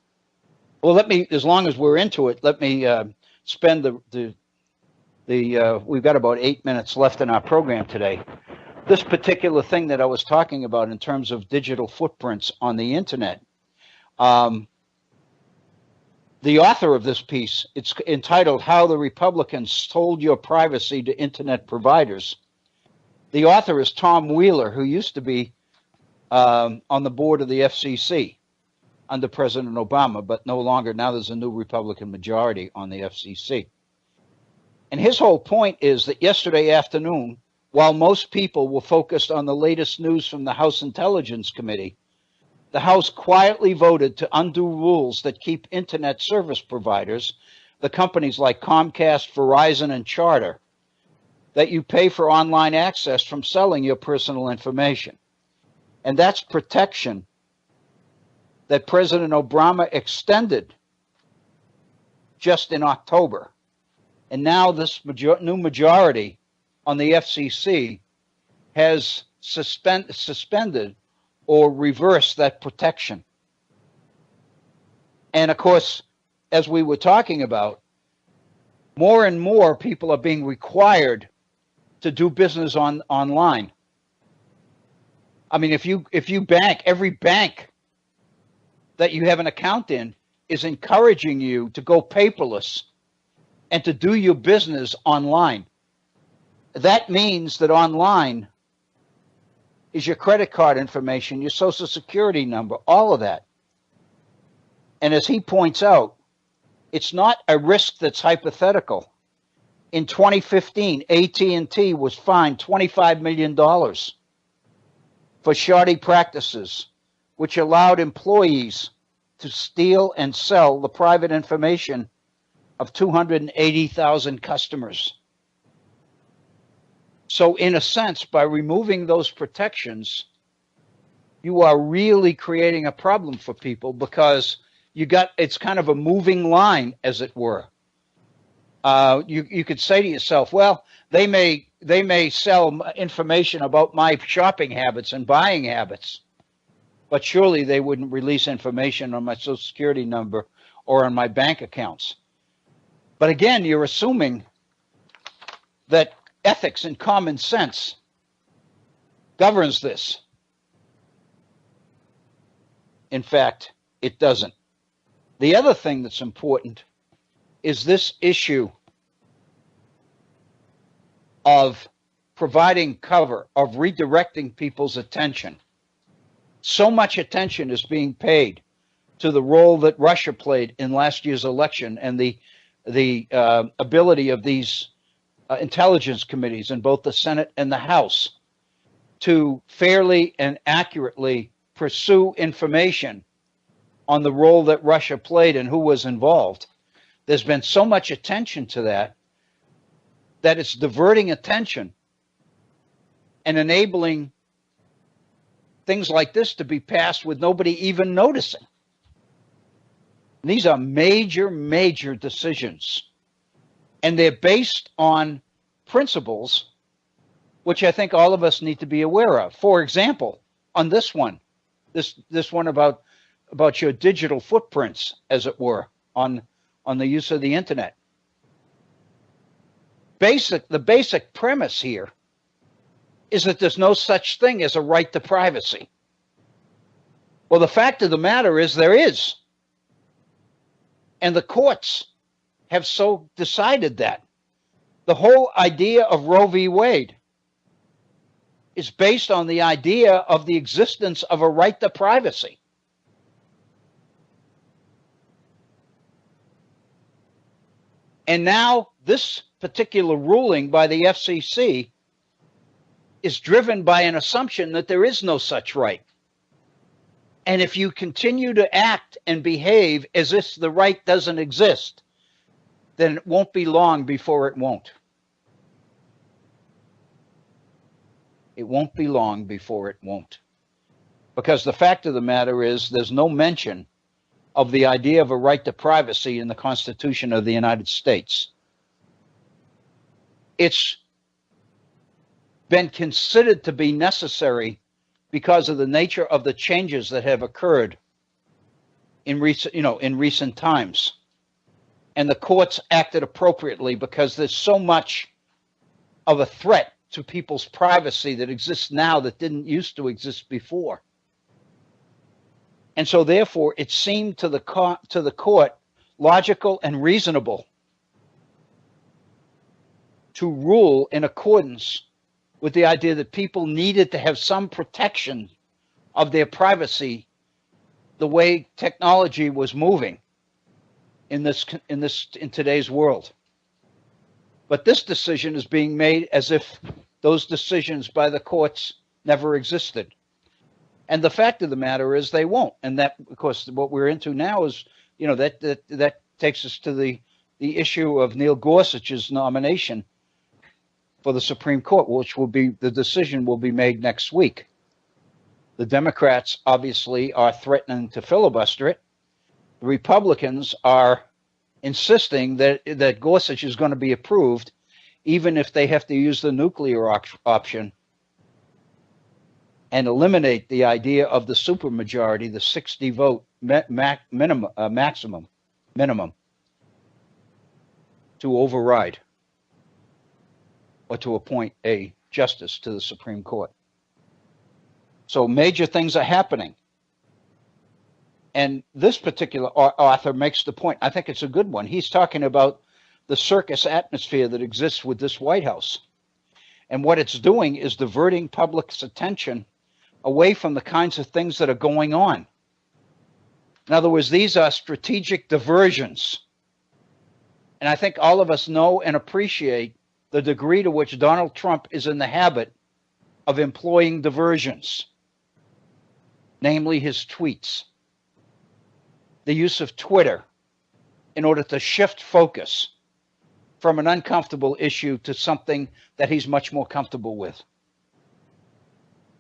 as long as we're into it, let me spend we've got about 8 minutes left in our program today. This particular thing that I was talking about in terms of digital footprints on the internet. The author of this piece, it's entitled "How the Republicans Sold Your Privacy to Internet Providers." The author is Tom Wheeler, who used to be on the board of the FCC under President Obama, but no longer. Now there's a new Republican majority on the FCC. And his whole point is that yesterday afternoon, while most people were focused on the latest news from the House Intelligence Committee, the House quietly voted to undo rules that keep internet service providers, the companies like Comcast, Verizon, and Charter, that you pay for online access from selling your personal information. And that's protection that President Obama extended just in October. And now this new majority on the FCC has suspended or reverse that protection. And of course, as we were talking about, more and more people are being required to do business online. I mean, if you bank, every bank that you have an account in is encouraging you to go paperless and to do your business online. That means that online is your credit card information, your social security number, all of that. And as he points out, it's not a risk that's hypothetical. In 2015, AT&T was fined $25 million for shoddy practices, which allowed employees to steal and sell the private information of 280,000 customers. So in a sense, by removing those protections, you are really creating a problem for people, because it's kind of a moving line, as it were. You could say to yourself, well, they may sell information about my shopping habits and buying habits, but surely they wouldn't release information on my social security number or on my bank accounts. But again, you're assuming that ethics and common sense governs this. In fact, it doesn't. The other thing that's important is this issue of providing cover, of redirecting people's attention. So much attention is being paid to the role that Russia played in last year's election and the ability of these intelligence committees in both the Senate and the House to fairly and accurately pursue information on the role that Russia played and who was involved. There's been so much attention to that it's diverting attention and enabling things like this to be passed with nobody even noticing. And these are major, major decisions. And they're based on principles which I think all of us need to be aware of. For example, on this one about your digital footprints, as it were, on the use of the internet. The basic premise here is that there's no such thing as a right to privacy. Well, the fact of the matter is there is. And the courts have so decided that. The whole idea of Roe v. Wade is based on the idea of the existence of a right to privacy. And now this particular ruling by the FCC is driven by an assumption that there is no such right. And if you continue to act and behave as if the right doesn't exist, then it won't be long before it won't. It won't be long before it won't. Because the fact of the matter is there's no mention of the idea of a right to privacy in the Constitution of the United States. It's been considered to be necessary because of the nature of the changes that have occurred in recent times. And the courts acted appropriately because there's so much of a threat to people's privacy that exists now that didn't used to exist before. And so therefore it seemed to the court logical and reasonable to rule in accordance with the idea that people needed to have some protection of their privacy the way technology was moving in today's world. But this decision is being made as if those decisions by the courts never existed. And the fact of the matter is they won't. And that, of course, what we're into now is, that takes us to the issue of Neil Gorsuch's nomination for the Supreme Court, the decision will be made next week. The Democrats obviously are threatening to filibuster it. The Republicans are insisting that Gorsuch is going to be approved, even if they have to use the nuclear option and eliminate the idea of the supermajority, the 60 vote minimum to override or to appoint a justice to the Supreme Court. So major things are happening. And this particular author makes the point, I think it's a good one. He's talking about the circus atmosphere that exists with this White House. And what it's doing is diverting public's attention away from the kinds of things that are going on. In other words, these are strategic diversions. And I think all of us know and appreciate the degree to which Donald Trump is in the habit of employing diversions, namely his tweets, the use of Twitter in order to shift focus from an uncomfortable issue to something that he's much more comfortable with.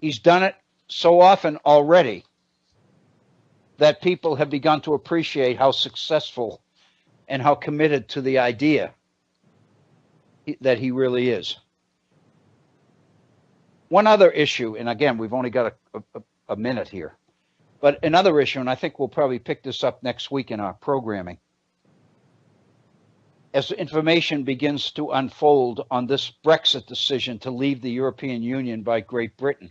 He's done it so often already that people have begun to appreciate how successful and how committed to the idea that he really is. One other issue, and again, we've only got a minute here, but another issue, and I think we'll probably pick this up next week in our programming, as information begins to unfold on this Brexit decision to leave the European Union by Great Britain,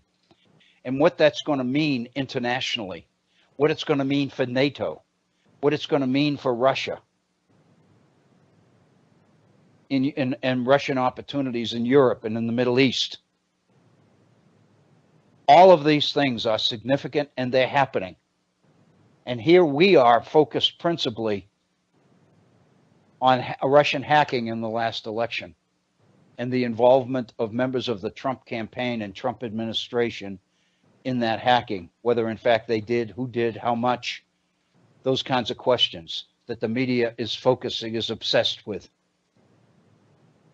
and what that's going to mean internationally, what it's going to mean for NATO, what it's going to mean for Russia, and Russian opportunities in Europe and in the Middle East. All of these things are significant, and they're happening. And here we are focused principally on Russian hacking in the last election and the involvement of members of the Trump campaign and Trump administration in that hacking, whether in fact they did, who did, how much, those kinds of questions that the media is focusing, is obsessed with.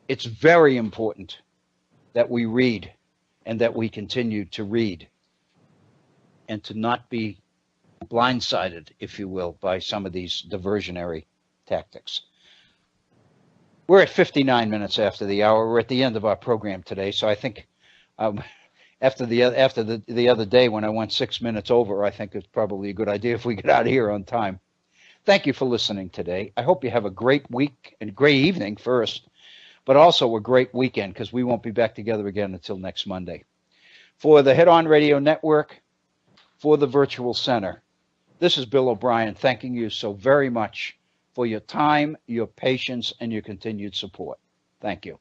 It's very important that we read and that we continue to read and to not be blindsided, if you will, by some of these diversionary tactics. We're at 59 minutes after the hour. We're at the end of our program today, so I think after the other day when I went 6 minutes over, I think it's probably a good idea if we get out of here on time. Thank you for listening today. I hope you have a great week and great evening first, but also a great weekend, because we won't be back together again until next Monday. For the Head On Radio Network, for the Virtual Center, this is Bill O'Brien thanking you so very much for your time, your patience, and your continued support. Thank you.